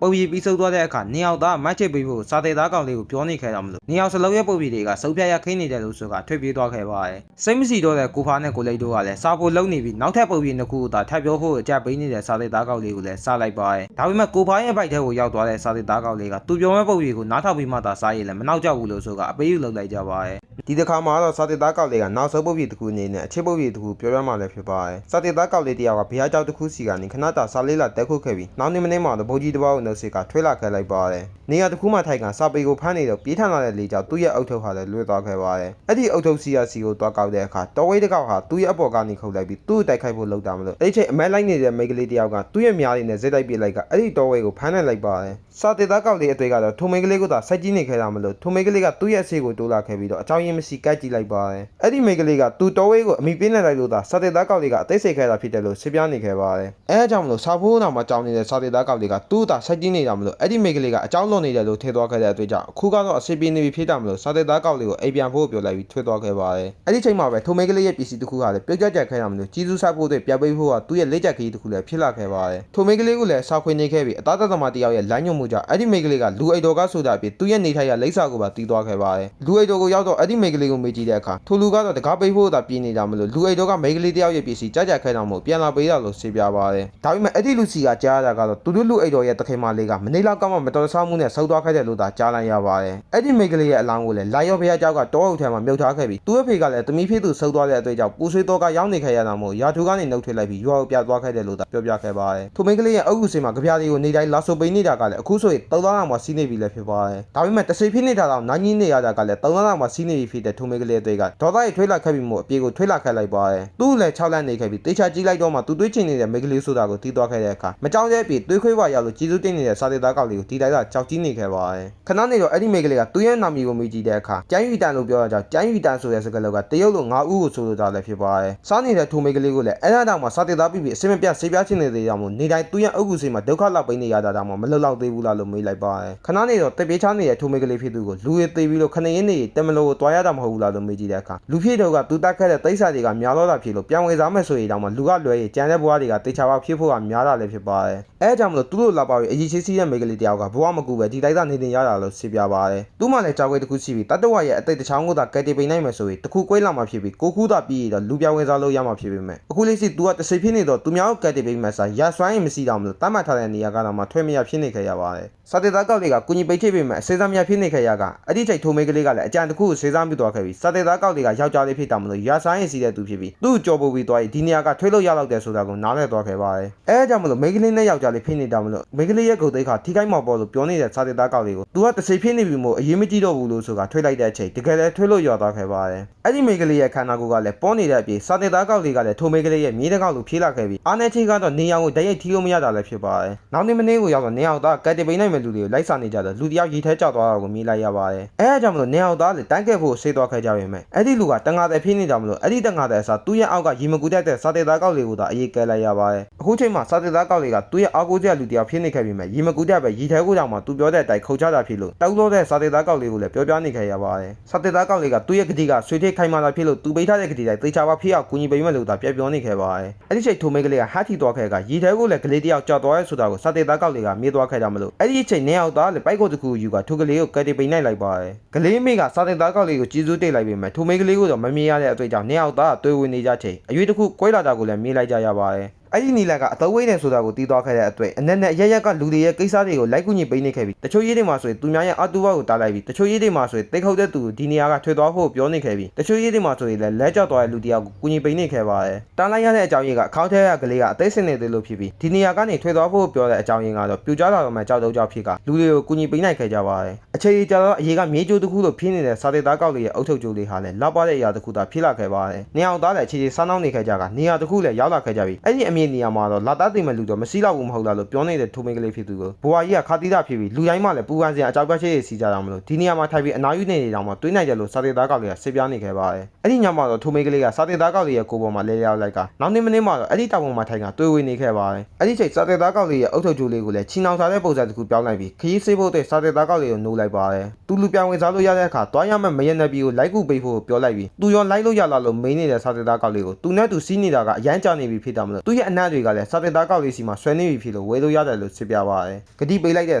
်ပုပ်ရည်ပြီးစုပ်သွားတဲ့အခါနေအောင်သားမတ်ချစ်ပေးဖို့စာသေးသားကောင်လေးကိုပြောနေခဲ့တာမလို့နေအောင်စလုံးရဲ့ပုပ်ရည်တွေကစုပ်ပြတ်ရခင်းနေတယ်လို့ဆိုတာထွက်ပြေးသွားခဲ့ပါတယ်စိတ်မစီတော့တဲ့ကိုဖာနဲ့ကိုလိတ်တို့ကလည်းစာဖို့လုံနေပြီးနောက်ထပ်ပုပ်ရည်နှစ်ခုကိုသာထပ်ပြောဖို့အကြပ်ပေးနေတဲ့စာသေးသားကောင်လေးကိုလည်းစားလိုက်ပါတယ်ဒါပေမဲ့ကိုဖာရဲ့ဘိုက်ထဲကိုရောက်သွားတဲ့စာသေးသားကောင်လေးကသူပြောမဲ့ပုပ်ရည်ကိုနားထောင်ပြီးမှသာစားရည်လည်းမနှောက်ကြဘူးလို့ဆိုကအပေးယူလုပ်လိုက်ကြပါတယ်ဒီတစ်ခါမှာတော့စာသေးသားကောင်လေးကနောက်ဆုံးပုပ်ရည်တစ်ခုအနေနဲ့အချစ်ပုပ်ရည်တစ်ခုပြောပြမှလည်းဖြစ်ပါတယ်စာသေးသားကောင်လေးတယောက်ကဘုရားကျောက်တစ်ခုစီကနေခဏတာစာလေးလာတက်ခုတ်ခဲ့ပြီးနောက်နေ့မနေ့မှာတော့ဗိုလ်ကြီးတစ်ပေါက် နှုတ်စစ်ကထွေးလာခဲ့လိုက်ပါတယ်နေရာတစ်ခုမှထိုက်ကစာပေကိုဖမ်းနေတော့ပြေးထန်လာတဲ့လေကြောင့်သူ့ရဲ့အုတ်ထုပ်ဟာလည်းလွတ်သွားခဲ့ပါတယ်အဲ့ဒီအုတ်ထုပ်စီကိုတွားကောက်တဲ့အခါတော်ဝိတ်တစ်ကောက်ဟာသူ့ရဲ့အပေါ်ကနေခုတ်လိုက်ပြီးသူ့ကိုတိုက်ခိုက်ဖို့လုပ်တာမလို့အဲ့ဒီချိန်အမဲလိုက်နေတဲ့မိန်းကလေးတယောက်ကသူ့ရဲ့မြားလေးနဲ့ဇက်တိုက်ပစ်လိုက်ကအဲ့ဒီတော်ဝိတ်ကိုဖမ်းနှက်လိုက်ပါတယ်စာတေသားကောက်လေးအတွေ့ကတော့ထိုမိန်းကလေးကသာစိုက်ကြည့်နေခဲ့တာမလို့ထိုမိန်းကလေးကသူ့ရဲ့အဆေးကိုတိုးလာခဲ့ပြီးတော့အကြောင်းရင်းမရှိကတ်ကြည့်လိုက်ပါတယ်အဲ့ဒီမိန်းကလေးကသူ့တော်ဝိတ်ကိုအမိပေးနေလိုက်လို့သာစာတေသားကောက်လေးကအသိစိတ်ခဲတာဖြစ်တယ်လို့ရှင်းပြနေခဲ့ပါတယ်အဲအကြောင်းမလို့စာဖိုးတော်မှာကြောင်းနေတဲ့စာတေသားကောက်လေးကသူ့သာစိုက်ကြည့်နေတာမလို့အဲ့ဒီမိန်းကလေးကအကြောင်းလွန်နေတယ်လို့ထည့်သွားခဲ့တဲ့အတွေ့ကြောင့်အခုကတော့အစီပြေနေပြီဖြစ်တာမလို့စာတေသားကောက်လေးကိုအိမ်ပြန်ဖို့ပြောလိုက်ပြီးထွေးသွားခဲ့ပါတယ်အဲ့ဒီချိန်မှာပဲထိုမိန်းကလေးရဲ့ပစ္စည်းတစ်ခုကလည်းပြုတ်ကျကျခဲ့တာမလို့ကြီးစုဆောက်ဖို့အတွက်ပြပိတ်ဖို့ကသူ့ရဲ့လက်ကျက်ကလေးတစ်ခုလည်းဖြစ်လာခဲ့ပါတယ်ထိုမိန်းကလေးကိုလည်းဆောက်ခွေနေခဲ့ပြီးအသားသက်သမားတယောက်ရဲ့လမ်းညွှန်မှုကြောင့်အဲ့ဒီမိန်းကလေးကလူအိတ်တော်ကဆိုတာအပြင်သူ့ရဲ့နေထိုင်ရာလိပ်စာကိုပါတီးသွားခဲ့ပါတယ်လူအိတ်တော်ကိုရောက်တော့အဲ့ဒီမိန်းကလေးကိုမေးကြည့်တဲ့အခါထိုလူကတော့တကားပိတ်ဖို့သာပြေးနေတာမလို့လူအိတ်တော်ကမိန်းကလေးတယောက်ရဲ့ပစ္စည်းကြကြခဲ့တာမို့ပြန်လာပေးတာလို့ရှင်းပြပါတယ်ဒါပေမဲ့အဲ့ဒီလူစီကကြားရတာကတော့သူတို့လူအိတ်တော်ရဲ့တခင်မလေးကမနေလောက်ကမှမတော်တဆမှုနဲ့ဆုတ်သွားခဲ့တယ်လို့သာကြားလိုက်ရပါတယ်အဲ့ဒီမိန်းကလေးရဲ့အလောင်းကိုလည်းလာရောဘုရားကျောက်ကတောအုပ်ထဲမှာမြုပ်ထားခဲ့ပြီးသူ့အဖေကလည်းတမီးဖေးသူဆုတ်သွားတဲ့အတွေ့ကြောင့်ပူဆွေးတော့ကရောက်နေခဲ့ရတာမို့ရာထူကနေနှုတ်ထွက်လိုက်ပြီးရွာကိုပြသွားခဲ့တယ်လို့သာပြောပြခဲ့ပါတယ်ထိုမိန်းကလေးရဲ့အုပ်စုစင်မှာကြပြားလေးကိုနေတိုင်းလာဆိုပိန်နေတာကလည်းအခုဆိုရင်3လလောက်မှစီးနေပြီလည်းဖြစ်ပါတယ်ဒါပေမဲ့တစိဖြစ်နေတာတော့နိုင်ကြီးနေရတာကလည်း3လလောက်မှစီးနေပြီဖြစ်တဲ့ထိုမိန်းကလေးတွေကဒေါသရဲ့ထွေးလာခဲ့ပြီးမို့အပြေကိုထွေးလာခဲ့လိုက်ပါတယ်သူ့လည်း6လနေခဲ့ပြီးတေချာကြည့်လိုက်တော့မှသူတွေးချင်နေတဲ့မိန်းကလေးဆိုတာကိုတီးသွားခဲ့တဲ့အခါမကြောက်တဲ့အပြေတွေးခွေးပါရောက်လို့ကြီးစုတင်းနေတဲ့စာတေသားကောက်လေးကိုတီးလိုက်တာကြောက်ကြီးနေခဲ့ပါတယ်ခဏနေတော့အဲ့ဒီမိန်းကလေးကသူ့ရဲ့နာမည်ကိုမေးကြည့်တဲ့အခါကျန်းယူတန်လို့ပြောတာကြောင့်ကျန်းယူတန်ဆိုတဲ့စကားလုံးကတရုတ်လို9ဦးကိုဆိုလိုတာလည်းဖြစ်ပါတယ်စားနေတဲ့ထိုမိန်းကလေးကိုလည်းအဲ့ဒါတောင်မှစာတေသားပြီးအစင်မပြဆေးပြားချင်နေသေးတယ်မို့နေတိုင်းသူ့ရဲ့အုပ်ကူစီမှာဒုက္ခလောက်ပိနေရတာတောင်မှမလွတ်လောက်သေးဘူးလားလို့မေးလိုက်ပါတယ်ခဏနေတော့တပြေးချနေတဲ့ထိုမိန်းကလေးဖြစ်သူကိုလူရည်သေးပြီးလို့ခဏရင်းနေတမလို့ကိုတွားရတာမဟုတ်ဘူးလားလို့မေးကြည့်တဲ့အခါလူဖြစ်တော့ကသူတက်ခဲ့တဲ့တိတ်ဆာတွေကများတော့တာဖြစ်လို့ပြန်ဝင်စားမယ်ဆိုရင်တောင်မှလူကလွယ်ရင်ကြံတဲ့ဘွားတွေကတေချာပေါက်ဖြစ်ဖို့ကများတာလည်းဖြစ်ပါတယ်အဲအကြောင်းမလို့သူတို့လာပါပြီးအကြီးရှိစီးတဲ့မိန်းကလေးတယောက်ကဘွားမကူပဲဒီတိုက်သားနေတင်ရတာလို့ရှင်းပြပါတယ်သူမှလည်းကြောက်ခွေတစ်ခုရှိပြီးတတဝရဲ့အသိတချောင်းကိုသာကဲတီပိန်နိုင်မယ်ဆိုရင်တခုကွဲလာမှဖြစ်ပြီးကိုခုသာပြီးရတော့လူပြောင်းဝင်စားလို့ရမှာဖြစ်ပေမဲ့အခုလေးစီသူကတစိဖြစ်နေတော့သူများကိုကဲတီပိန်မယ်ဆိုရဆွမ်းရင်မရှိတော့မလို့တတ်မှတ်ထားတဲ့နေရာကတော့မှထွေးမရဖြစ်နေခဲ့ရပါတယ်စာတေသားကောက်လေးကကုညီပိတ်ချိတ်ပေမဲ့စေစားမြဖြစ်နေခဲ့ရကအဲ့ဒီချိန်ထိုမိန်းကလေးကလည်းအကြံတစ်ခုကိုစေစားပြသွားခဲ့ပြီးစာတေသားကောက်လေးကယောက်ျားလေးဖြစ်တာမလို့ရဆိုင်ရင်စီတဲ့သူဖြစ်ပြီးသူ့ကြော်ပို့ပြီးသွားပြီးဒီနေရာကထွေးလို့ရတော့တယ်ဆိုတာကိုနားလည်သွားခဲ့ပါတယ်အဲအကြောင်းမလို့မိန်းကလေးနဲ့ယောက်ျားလေးဖြစ်နေတာမလို့မိန်းကလေးရဲ့ဂုတ်သိက္ခာထိခိုက်မှာပေါ့လို့ပြောနေတဲ့စာတေသားကောက်လေးကိုသူကတစိဖြစ်နေပြီမို့အရေးမကြီးတော့ဘူးလို့ဆိုတာထွေးလိုက်တဲ့အချိန်တကယ်လည်းထွေးလို့ရသွားခဲ့ပါတယ်အဲ့ဒီမိန်းကလေးရဲ့ခန္ဓာကိုယ်ကလည်းပေါ်နေတဲ့အပြင်စာတေသားကောက်လေးကလည်းထိုမိန်းကလေးရဲ့မြေးတကောက်လိုဖြေးလာခဲ့ပြီးအားနေချိကတော့နေရောင်ကိုတရိုက်ထီလို့မရတာလည်းဖြစ်ပါတယ်နောက်နေ့မနေ့ကိုရောက်တော့နေအောင်သားကတ်တပိန်နိုင်မဲ့လူတွေကိုလိုက်စားနေကြတော့လူတယောက်ရေထဲကျသွားတာကိုမြင်လိုက်ရပါတယ်အဲအကြောင်းမလို့နေအောင်သားလည်းတန်းကက်ဖို့ဆေးသွားခဲ့ကြပေမဲ့အဲ့ဒီလူကတငါတဲ့ဖြင်းနေကြမလို့အဲ့ဒီတငါတဲ့အစားသူ့ရဲ့အောက်ကရေမကူတတ်တဲ့စာတေသားကောက်လေးကိုသာအေးကဲလိုက်ရပါတယ်အခုချိန်မှာစာတေသားကောက်လေးကသူ့ရဲ့အောက်ကိုကျလူတယောက်ဖြင်းနေခဲ့ပြီးမဲ့ရေမကူတတ်ပဲရေထဲကိုကြောင်မှသူပြောတဲ့အတိုင်းခုတ်ချတာဖြစ်လို့တောက်လို့တဲ့စာတေသားကောက်လေးကိုလည်းပြောပြနေခဲ့ရပါတယ်စာတေသားကောက်လေးကသူ့ရဲ့ဂတိကဆွေထိခိုင်မာတာဖြစ်လို့သူပိတ်ထားတဲ့ဂတိတိုင်းသေချာပါဖြစ်အောင်ကူညီပေးမယ်လို့သာပြပြောနေခဲ့ပါတယ်အဲ့ဒီချိန်ထိုမိန်းကလေးကဟာထီသွားခဲ့ကရေထဲကိုလည်းကလေးတယောက်ကြောက်သွားရဲဆိုတာကိုစာတေသားကောက်လေးကမြေးသွားခဲ့ကြမလို့အဲ့ဒီချိန်နေအောင်သားလည်းပိုက်ကိုတစ်ခုယူကထိုကလေးကိုကဲတီပိန်နိုင်လိုက်ပါတယ်ကလေးမိကစာတေသားကောက်လေးကိုကြီးစိုးတိတ်လိုက်ပေမဲ့ထိုမိန်းကလေးကိုတော့မမြင်ရတဲ့အတွေ့အကြောင်းနေအောင်သားတွေ့ဝင်နေကြချိန်အရွေးတစ်ခုကွဲလာတာကိုလည်းမြင်လိုက်ကြရပါတယ်အဲ့ဒီနီလန်ကအတော်ဝိနေဆိုတာကိုတီးသွားခဲ့တဲ့အတွက်အနက်နဲ့ရရက်ကလူတွေရဲ့ကိစ္စတွေကိုလိုက်ကူညီပေးနေခဲ့ပြီးတချို့ရေးတွေမှာဆိုရင်သူများရဲ့အတူဘကိုတားလိုက်ပြီးတချို့ရေးတွေမှာဆိုရင်တိတ်ခုတ်တဲ့သူဒီနေရာကထွေသွားဖို့ပြောနေခဲ့ပြီးတချို့ရေးတွေမှာဆိုရင်လည်းလက်ကျသွားတဲ့လူတယောက်ကိုကူညီပေးနေခဲ့ပါတယ်တားလိုက်ရတဲ့အကြောင်းရင်းကအခေါက်ထဲကကလေးကအသိစင်နေသေးလို့ဖြစ်ပြီးဒီနေရာကနေထွေသွားဖို့ပြောတဲ့အကြောင်းရင်းကတော့ပြူကြလာတော့မှကြောက်တော့ကြောက်ဖြစ်ကလူတွေကိုကူညီပေးနိုင်ခဲ့ကြပါတယ်အခြေကြီးကြတော့အရေးကမြေကျိုးတစ်ခုလိုဖြစ်နေတဲ့စာတေသားကောက်လေးရဲ့အုတ်ထုတ်ကျိုးလေးဟာလည်းလောက်ပါတဲ့အရာတစ်ခုသာဖြစ်လာခဲ့ပါတယ်နေအောင်သားလည်းအခြေကြီးစားနှောင်းနေခဲ့ကြကနေရာတစ်ခုလည်းရောက်လာခဲ့ကြပြီးအဲ့ဒီအမြင့်နေရာမှာတော့လာသားသိမဲ့လူတော့မရှိတော့ဘူးမဟုတ်လားလို့ပြောနေတဲ့ထိုမိန်းကလေးဖြစ်သူကိုဘွာကြီးကခါတိတာဖြစ်ပြီးလူတိုင်းမှလည်းပူပန်းစရာအကြောက်ပြတ်ရှိစီကြတာမလို့ဒီနေရာမှာထိုင်ပြီးအနာယူနေတောင်မှတွေးနိုင်တယ်လို့စာတေသားကောက်လေးကဆေးပြားနေခဲ့ပါတယ်အဲ့ဒီညမှာတော့ထိုမိန်းကလေးကစာတေသားကောက်လေးရဲ့ကိုယ်ပေါ်မှာလဲလျောက်လိုက်ကနောက်နေ့မနေ့မှာတော့အဲ့ဒီတောင်ပေါ်မှာထိုင်ကတွေးဝေနေခဲ့ပါတယ်အဲ့ဒီချိန်စာတေသားကောက်လေးရဲ့အုတ်ထုတ်ကျိုးလေးကိုလည်းချီနှောင်ထားတဲ့ပုံစံတစ်ခုပြောင်းလိုက်ပြီးခရီးဆေးဖို့အတွက်စာတေသားကောက်လေးကိုနိုးလိုက်ပါတယ်သူလူပြောင်းဝင်စားလို့ရတဲ့အခါတွားရမဲ့မရနပြီကိုလိုက်ကူပေးဖို့ပြောလိုက်ပြီးသူရောလိုက်လို့ရလာလို့မိန်းနေတဲ့စာတေသားကောက်လေးကိုသူနဲ့သူစီးနေတာကအရန်ကြာနေပြီဖြစ်တာမလို့သူရဲ့အနံ့တွေကလည်းစာတေသားကောက်လေးစီမှာဆွဲနေပြီဖြစ်လို့ဝဲလို့ရတယ်လို့စစ်ပြပါတယ်ဂတိပေးလိုက်တဲ့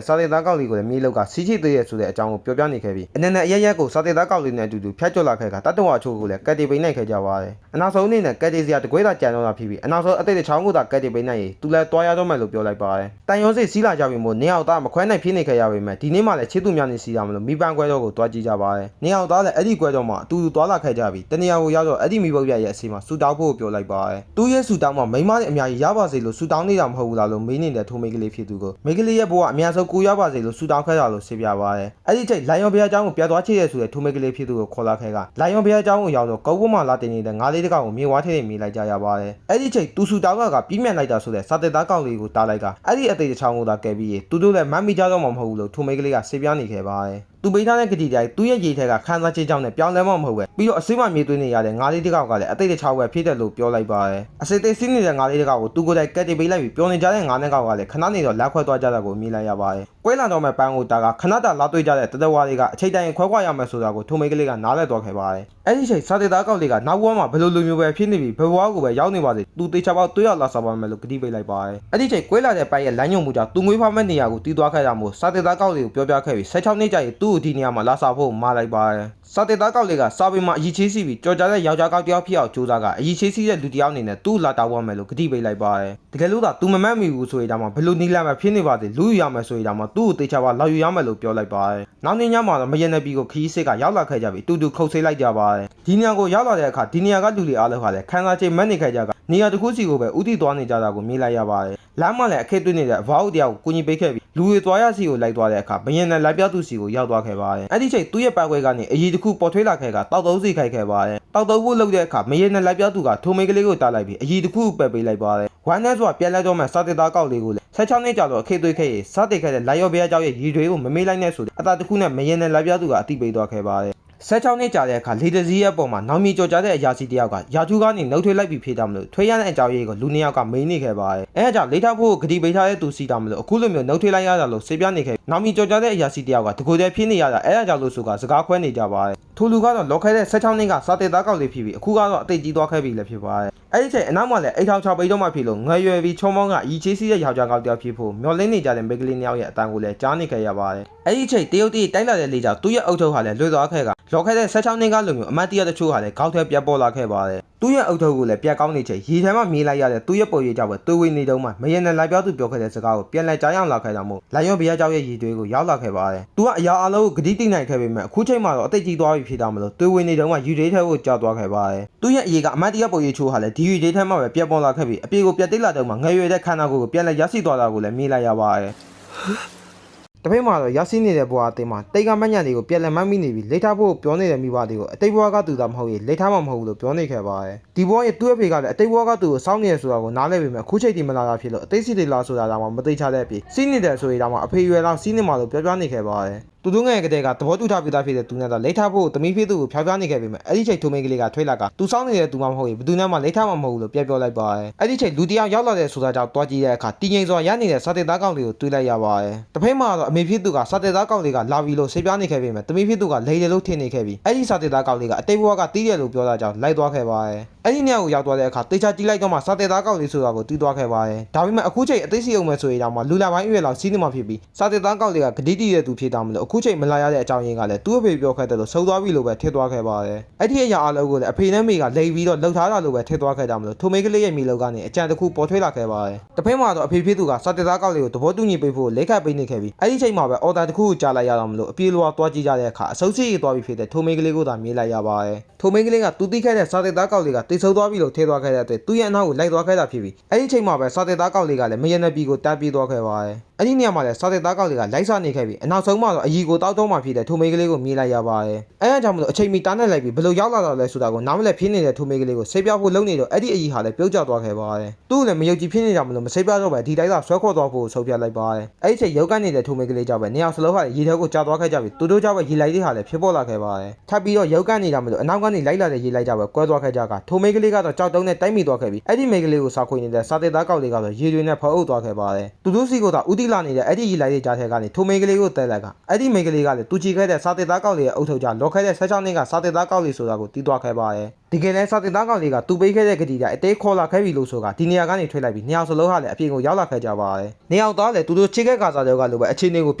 စာတေသားကောက်လေးကိုလည်းမြေလောက်ကစီးချိသေးရဆိုတဲ့အကြောင်းကိုပြောပြနေခဲ့ပြီးအနက်နဲ့အရရက်ကိုစာတေသားကောက်လေးနဲ့အတူတူဖြတ်ကျော်လာခဲ့ကတတဝါချိုးကိုလည်းကတ်တီပိန်နိုင်ခဲ့ကြပါတယ်အနောက်ဆုံးအနေနဲ့ကတ်တီစရာတကွဲတာကြံတော့တာဖြစ်ပြီးအနောက်ဆုံးအသိတဲ့ချောင်းကိုသာကတ်တီပိန်နိုင်ရင်သူလည်းတွားရတော့မယ်လို့ပြောလိုက်ပါတယ်တန်ရုံးစိတ်စီးလာကြပြီမို့နေအောင်သားမခွဲနိုင်ဖြစ်နေခဲ့ရပေမဲ့ဒီနေ့မှလည်းချစ်သူများနေစီတာမလို့မိပန်းခွဲတော့ကိုတွားကြည့်ကြပါတယ်နေအောင်သားလည်းအဲ့ဒီခွဲတော့မှအတူတူတွားလာခဲ့ကြပြီးတနေရာကိုရောက်တော့အဲ့ဒီမိဘရဲ့အစီမှာဆူတောင်းဖို့ပြောလိုက်ပါတယ်သူရဲ့ဆူတောင်းမှာမိမရဲ့အ များကြီးရပါစေလို့ဆူတောင်းနေတာမဟုတ်ဘူးလားလို့မေးနေတဲ့ထိုမိန်းကလေးဖြစ်သူကိုမိန်းကလေးရဲ့ဘဝအများဆုံးကိုရပါစေလို့ဆူတောင်းခဲ့တာလို့ဆေးပြပါတယ်အဲ့ဒီချိန်လိုင်ယွန်ဘုရားကျောင်းကိုပြတ်သွားချစ်ရဆိုတဲ့ထိုမိန်းကလေးဖြစ်သူကိုခေါ်လာခဲ့ကလိုင်ယွန်ဘုရားကျောင်းကိုရောက်တော့ကုန်းပေါ်မှာလာတင်နေတဲ့ငါးလေးတစ်ကောင်ကိုမြေဝါးထဲမိလိုက်ကြရပါတယ်အဲ့ဒီချိန်သူဆူတောင်းကပြီးမြန်လိုက်တာဆိုတဲ့စာတက်သားကောင်လေးကိုတားလိုက်ကအဲ့ဒီအသေးတစ်ချောင်းကိုသာကဲပြီးသူတို့လည်းမမ်းမိကြတော့မှမဟုတ်ဘူးလို့ထိုမိန်းကလေးကဆေးပြနေခဲ့ပါတယ်သူပေးထားတဲ့ကတိတိုင်းသူ့ရဲ့ရေထဲကခန်းစားချေကြောင်းနဲ့ပြောင်းလဲမှမဟုတ်ပဲပြီးတော့အစိမ့်မမြေသွင်းနေရတဲ့ငါးလေးတစ်ကောင်ကလည်းအသေးတစ်ချောင်းပဲဖြစ်တယ်လို့ပြောလိုက်ပါတယ်အစိသေးစီးနေတဲ့ငါးလေးတစ်ကောင်ကိုသူကိုယ်တိုင်ကက်တင်ပေးလိုက်ပြီးပြောနေကြတဲ့ငါးနဲ့ကောင်ကလည်းခဏနေတော့လက်ခွဲသွားကြတာကိုမြင်လိုက်ရပါတယ်ကွဲလာတော့မဲ့ပန်းကိုတာကခဏတာလာတွေ့ကြတဲ့တတဝါတွေကအချိန်တိုင်းခွဲခွာရမယ်ဆိုတာကိုထိုမိန်းကလေးကနားလည်သွားခဲ့ပါတယ်အဲ့ဒီချိန်စာတေသားကောက်လေးကနောက်ဘဝမှာဘယ်လိုလူမျိုးပဲဖြစ်နေပြီဘယ်ဘဝကိုပဲရောက်နေပါစေသူတေချာပေါက်တွေ့ရလာစားပါမယ်လို့ကတိပေးလိုက်ပါတယ်အဲ့ဒီချိန်ကွဲလာတဲ့ပန်းရဲ့လမ်းညွှန်မှုကြောင့်သူငွေဖောက်မဲ့နေရာကိုတီးသွားခဲ့တာမို့စာတေသားကောက်လေးကိုပြောပြခဲ့ပြီး16နှစ်ကြာရင်သူ့ကိုဒီနေရာမှာလာစားဖို့မှားလိုက်ပါတယ်စာတေသားကောက်လေးကစာပေမှာအရေးချေးစီပြီးကြော်ကြတဲ့ယောက်ျားကောက်တယောက်ဖြစ်အောင်ကြိုးစားကအရေးချေးစီတဲ့လူတစ်ယောက်အနေနဲ့သူ့လာတောင်းပါမယ်လို့ကတိပေးလိုက်ပါတယ်တကယ်လို့သာသူမမှတ်မိဘူးဆိုရင်ဒါမှဘယ်လိုနီးလာမှဖြစ်နေပါသေးလူယူရမယ်ဆိုရင်ဒါမှသူ့ကိုတေချာပါလောက်ယူရမယ်လို့ပြောလိုက်ပါတယ်နောက်နေ့ညမှာတော့မရင်တဲ့ပြီးကိုခီးစစ်ကရောက်လာခဲ့ကြပြီးတူတူခုတ်ဆေးလိုက်ကြပါတယ်ဒီနေရာကိုရောက်လာတဲ့အခါဒီနေရာကလူတွေအားလုံးဟာလည်းခန်းစားချိန်မက်နေခဲ့ကြကနေရာတစ်ခုစီကိုပဲဥတီသွားနေကြတာကိုမြင်လိုက်ရပါတယ်လမ်းမှာလည်းအခက်တွေ့နေတဲ့အဘောက်တယောက်ကိုကူညီပေးခဲ့ပြီးလူတွေသွားရစီကိုလိုက်သွားတဲ့အခါဘရင်နဲ့လိုက်ပြသူစီကိုရောက်သွားခဲ့ပါတယ်အဲ့ဒီချိန်သူ့ရဲ့ပန်းခွဲကနေအည်တစ်ခုပေါ်ထွေးလာခဲ့ကတောက်တုံးစီခိုက်ခဲ့ပါတယ်တောက်တုံးဖို့လုပ်တဲ့အခါမရင်နဲ့လိုက်ပြသူကထိုမိန်းကလေးကိုတားလိုက်ပြီးအည်တစ်ခုပယ်ပေးလိုက်ပါတယ်ဝမ်းနဲ့စွာပြန်လဲတော့မှစာတေသားကောက်လေးကိုလည်း16နှစ်ကြာတော့အခက်တွေ့ခဲ့ရင်စတဲ့ခဲ့တဲ့လိုက်ရောဘုရားကျောင်းရဲ့ရီတွေကိုမမေးလိုက်နဲ့ဆိုတဲ့အတာတစ်ခုနဲ့မရင်နဲ့လိုက်ပြသူကအတိပေးသွားခဲ့ပါတယ်16နှစ်ကြာတဲ့အခါလေတစည်းရဲ့ပုံမှာနောင်မီကြော်ကြတဲ့အရာစီတယောက်ကရာထူးကနေနှုတ်ထွေးလိုက်ပြီးဖြေတာမလို့ထွေးရတဲ့အကြောင်းရင်းကိုလူနှစ်ယောက်ကမေးနေခဲ့ပါတယ်အဲအကြောင်းလိထားဖို့ဂတိပေးထားတဲ့သူစီတာမလို့အခုလိုမျိုးနှုတ်ထွေးလိုက်ရတာလို့ဆေးပြနေခဲ့နောင်မီကြော်ကြတဲ့အရာစီတယောက်ကတကူတည်းဖြစ်နေရတာအဲအကြောင်းလို့ဆိုကစကားခွဲနေကြပါတယ်ထိုလူကတော့လော်ခဲတဲ့16နှစ်ကစာတေသားကောက်လေးဖြစ်ပြီးအခုကတော့အသိကြီးသွားခဲ့ပြီလည်းဖြစ်ပါတယ်အဲ့ဒီချိန်အနောက်မှာလည်းအိတ်ထောင်6ပိတ်တော့မှဖြစ်လို့ငွေရွယ်ပြီးချုံမောင်းကအီချေးစီးတဲ့ယောက်ျားကောက်တယောက်ဖြစ်ဖို့မျောလင်းနေကြတဲ့မိန်းကလေးနှစ်ယောက်ရဲ့အတန်ကိုလည်းကြားနေခဲ့ရပါတယ်အဲ့ဒီချိန်တရုတ်တီတိုက်လာတဲ့လေကြောင့်သူ့ရဲ့အုပ်ထုပ်ဟာလည်းလွတ်သွားခဲ့ကလော်ခဲတဲ့16နှစ်ကလိုမျိုးအမတ်တရတချို့ဟာလည်းခေါက်ထဲပြတ်ပေါ်လာခဲ့ပါတယ်သူ့ရဲ့အုပ်ထုပ်ကိုလည်းပြတ်ကောင်းနေချိန်ရေထဲမှာမြေးလိုက်ရတဲ့သူ့ရဲ့ပုံရိပ်ကြောင့်ပဲတွေးဝေနေတုန်းမှာမရင်နဲ့လိုက်ပြောသူပြောခဲ့တဲ့စကားကိုပြန်လည်ကြားရအောင်လာခဲ့တာမို့လိုင်ယွန်ဘုရားကျောင်းရဲ့ရည်တွေကိုရောက်လာခဲ့ပါတယ်သူကအရာအလုံးကိုဂတိတိနိုင်ခဲ့ပေမဲ့အခုချိန်မှာတော့အသိကြီးသွားပြီဖြစ်တာမလို့တွေးဝေနေတုန်းမှာယူဒေးထဲကိုကြောက်သွားခဲ့ပါတယ်သူ့ရဲ့အရေးကအမတ်တရပုံရိပ်ချိုးဟာလည်းဒီယူဒေးထဲမှာပဲပြတ်ပေါ်လာခဲ့ပြီးအပြေကိုပြတ်သိလာတုန်းမှာငယ်ရွယ်တဲ့ခန္ဓာကိုယ်ကိုပြန်လည်ရရှိသွားတာကိုလည်းမြင်လိုက်ရပါတယ်တပိတ်မှာတော့ရရှိနေတဲ့ဘဝအသေးမှာတိတ်ကမညံတွေကိုပြန်လည်မှတ်မိနေပြီးလိထားဖို့ပြောနေတဲ့မိဘတွေကိုအတိတ်ဘဝကသူသာမဟုတ်ရင်လိထားမှမဟုတ်ဘူးလို့ပြောနေခဲ့ပါတယ်ဒီဘဝရဲ့သူ့အဖေကလည်းအတိတ်ဘဝကသူကိုစောင့်နေရဆိုတာကိုနားလည်ပေမဲ့အခုချိန်ထိမလာတာဖြစ်လို့အသိစိတ်တွေလာဆိုတာတော့မသိချတဲ့အပြင်စီးနေတယ်ဆိုရင်တော့အဖေရွယ်လောက်စီးနေမှာလို့ပြောပြနေခဲ့ပါတယ်သူတို့ငယ်ကတည်းကသဘောတူထားပြီးသားဖြစ်တဲ့သူနဲ့တော့လိထားဖို့တမီးဖြစ်သူကိုဖျောက်ပြနေခဲ့ပေမဲ့အဲ့ဒီချိန်ထိုမိန်းကလေးကထွေးလာကသူစောင့်နေတဲ့သူမှမဟုတ်ရင်ဘယ်သူနဲ့မှလိထားမှမဟုတ်ဘူးလို့ပြောလိုက်ပါတယ်အဲ့ဒီချိန်လူတယောက်ရောက်လာတဲ့ဆိုတာကြောင့်တွားကြည့်တဲ့အခါတင်းငိမ်စွာရနေတဲ့စာတေသားကောင်လေးကိုတွေ့လိုက်ရပါတယ်တစ်ဖက်မှာတော့အမေဖြစ်သူကစာတေသားကောင်လေးကလာပြီးလို့ဆေးပြနေခဲ့ပေမဲ့တမီးဖြစ်သူကလိတယ်လို့ထင်နေခဲ့ပြီးအဲ့ဒီစာတေသားကောင်လေးကအတိတ်ဘဝကတီးတယ်လို့ပြောတာကြောင့်လိုက်သွားခဲ့ပါတယ်အဲ့ဒီနေရာကိုရောက်သွားတဲ့အခါတေချာကြည့်လိုက်တော့မှစာတေသားကောင်လေးဆိုတာကိုတီးသွားခဲ့ပါတယ်ဒါပေမဲ့အခုချိန်အသိစိတ်အောင်မယ်ဆိုရင်တော့မှလူလာပိုင်းအရွယ်လောက်စီးနေမှာဖြစ်ပြီးစာတေသားကောင်လေးကဂတိတည်တဲ့သူဖြစ်တာမလို့အခုချိန်မလာရတဲ့အကြောင်းရင်းကလည်းသူ့အဖေပြောခဲ့တယ်လို့ဆုံးသွားပြီလို့ပဲထည့်သွားခဲ့ပါတယ်အဲ့ဒီအရာအလုံးကိုလည်းအဖေနဲ့မေကလိန်ပြီးတော့လှုပ်ထားတာလို့ပဲထည့်သွားခဲ့တာမလို့ထိုမိန်းကလေးရဲ့မိလောက်ကနေအကြံတစ်ခုပေါ်ထွေးလာခဲ့ပါတယ်တစ်ဖက်မှာတော့အဖေဖြစ်သူကစာတေသားကောင်လေးကိုသဘောတူညီပေးဖို့လက်ခတ်ပေးနေခဲ့ပြီးအဲ့ဒီချိန်မှာပဲအော်ဒါတစ်ခုကိုကြားလိုက်ရတော့မလို့အပြေလွာသွားကြည့်ကြတဲ့အခါအဆုတ်စီးသွားပြီးဖြစ်တဲ့ထိုမိန်းကလေးကိုသာမြင်လိုက်ရပါတယ်ထိုမိန်းကလေးကသူတိခဲ့တဲ့စာတေသားကောင်လေးကတိတ်ဆုပ်သွားပြီလို့ထည့်သွားခဲ့တဲ့အတွက်သူ့ရဲ့အနောက်ကိုလိုက်သွားခဲ့တာဖြစ်ပြီးအဲ့ဒီချိန်မှာပဲစာတေသားကောင်လေးကလည်းမရနပီကိုတားပြေးသွားခဲ့ပါတယ်အဲ့ဒီနေရာမှာလည်းစာတေသားကောင်လေးကလိုက်စားနေခဲ့ပြီးအနောက်ဆုံးမှာတော့အကြီးကိုတောက်တော့မှဖြစ်တဲ့ထိုမိန်းကလေးကိုမြင်လိုက်ရပါတယ်အဲအကြောင်းမလို့အချိန်မီတားနဲ့လိုက်ပြီးဘယ်လိုရောက်လာတော့လဲဆိုတာကိုနားမလည်ဖြစ်နေတဲ့ထိုမိန်းကလေးကိုဆေးပြဖို့လုပ်နေတော့အဲ့ဒီအကြီးဟာလည်းပြုတ်ကျသွားခဲ့ပါတယ်သူ့လည်းမယုံကြည်ဖြစ်နေကြမလို့မဆေးပြတော့ပဲဒီတိုင်းသာဆွဲခေါ်သွားဖို့ဆုံးဖြတ်လိုက်ပါတယ်အဲ့ဒီချိန်ရုပ်ကနေနေတဲ့ထိုမိန်းကလေးကြောင့်ပဲနေရာစလုံးဟာရေထဲကိုကျသွားခဲ့ကြပြီးသူတို့ကြောင့်ပဲရေလိုက်တွေဟာလည်းဖြစ်ပေါ်လာခဲ့ပါတယ်ထပ်ပြီးတော့ရုပ်ကနေကြမလို့အနောက်ကနေလိုက်လာတဲ့ရေလိုက်ကြပဲကွဲသွားခဲ့ကြကထိုမိန်းကလေးကတော့ကြောက်တုံးနဲ့တိုက်မိသွားခဲ့ပြီးအဲ့ဒီမိန်းကလေးကိုစာခွေနေတဲ့စာတေသားကောင်လေးကတော့ရေတွေနဲ့ဖုံးအုပ်သွားခဲ့ပါတယ်သူတို့စီကတော့ဦးတီလာနေတဲ့အဲ့ဒီရေလိုက်တွေကြားထဲကနေထိုမိန်းကလေးကိုတဲလိုက်ကအဲ့ဒီမိန်းကလေးကလည်းသူချီခဲ့တဲ့စာတေသားကောင်လေးရဲ့အုပ်ထုပ်ကြလော်ခဲ့တဲ့16နှစ်ကစာတေသားကောင်လေးဆိုတာကိုတီးသွားခဲ့ပါတယ်ဒီကနေ့စာတေသားကောင်လေးကသူပေးခဲ့တဲ့ကတိကအသေးခေါ်လာခဲ့ပြီလို့ဆိုတာဒီနေရာကနေထွေးလိုက်ပြီးနှစ်ယောက်စလုံးဟာလည်းအပြင်ကိုရောက်လာခဲ့ကြပါတယ်နှစ်ယောက်သားလည်းသူတို့ချစ်ခဲ့ကာစားတဲ့ကလိုပဲအခြေအနေကိုပြန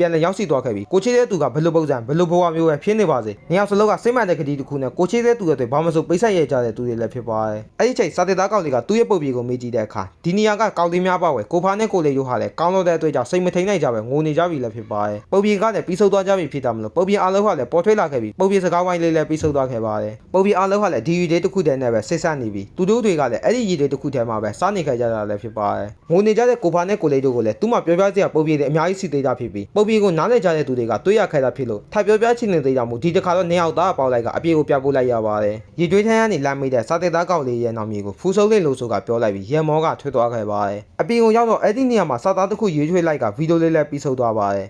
်လည်ရောက်ရှိသွားခဲ့ပြီးကိုချစ်တဲ့သူကဘယ်လိုပုံစံဘယ်လိုဘဝမျိုးပဲဖြစ်နေပါစေနှစ်ယောက်စလုံးကစိတ်မှန်တဲ့ကတိတစ်ခုနဲ့ကိုချစ်တဲ့သူရဲ့အတွက်ဘာမှမဆိုပိတ်ဆက်ရကြတဲ့သူတွေလည်းဖြစ်ပါတယ်အဲ့ဒီချိန်စာတေသားကောင်လေးကသူ့ရဲ့ပုတ်ပြေကိုမေးကြည့်တဲ့အခါဒီနေရာကကောင်းလေးများပါဝယ်ကိုဖားနဲ့ကိုလေးတို့ဟာလည်းကောင်းလို့တဲ့အတွက်ကြောင့်စိတ်မထိန်နိုင်ကြပဲငိုနေကြပြီလည်းဖြစ်ပါတယ်ပုတ်ပြေကလည်းပြီးဆုံးသွားကြပြီဖြစ်တာမလို့ပုတ်ပြေအားလုံးဟာလည်းပေါ်ထွေးလာခဲ့ပြီးပုတ်ပြေစကားဝိုင်းလေးလည်းပြီးဆုံးသွားခဲ့ပါတယ်ပုတ်ပြေအားလုံးဟာလည်းဒီယူဒေ တွေတစ်ခုတည်းနဲ့ပဲစိတ်ဆက်နေပြီးသူတို့တွေကလည်းအဲ့ဒီရည်တွေတစ်ခုတည်းမှာပဲစားနေခဲ့ကြတာလည်းဖြစ်ပါတယ်ငိုနေကြတဲ့ကိုဖာနဲ့ကိုလေးတို့ကိုလည်းသူ့မှာပြောပြစရာပုံပြေတွေအများကြီးစီသေးတာဖြစ်ပြီးပုံပြေကိုနားလည်ကြတဲ့သူတွေကတွေ့ရခဲ့တာဖြစ်လို့ထပ်ပြောပြချင်နေသေးတာမို့ဒီတစ်ခါတော့နေအောင်သားပေါက်လိုက်ကအပြေကိုပြပို့လိုက်ရပါတယ်ရည်တွေးထန်းကနေလမ်းမိတဲ့စာတေသားကောက်လေးရဲ့နောက်မြေကိုဖူးဆုံးလေးလို့ဆိုကပြောလိုက်ပြီးရန်မောကထွက်သွားခဲ့ပါတယ်အပြင်ကိုရောက်တော့အဲ့ဒီနေရာမှာစာသားတစ်ခုရွေးချွေးလိုက်ကဗီဒီယိုလေးလည်းပြီးဆုံးသွားပါတယ်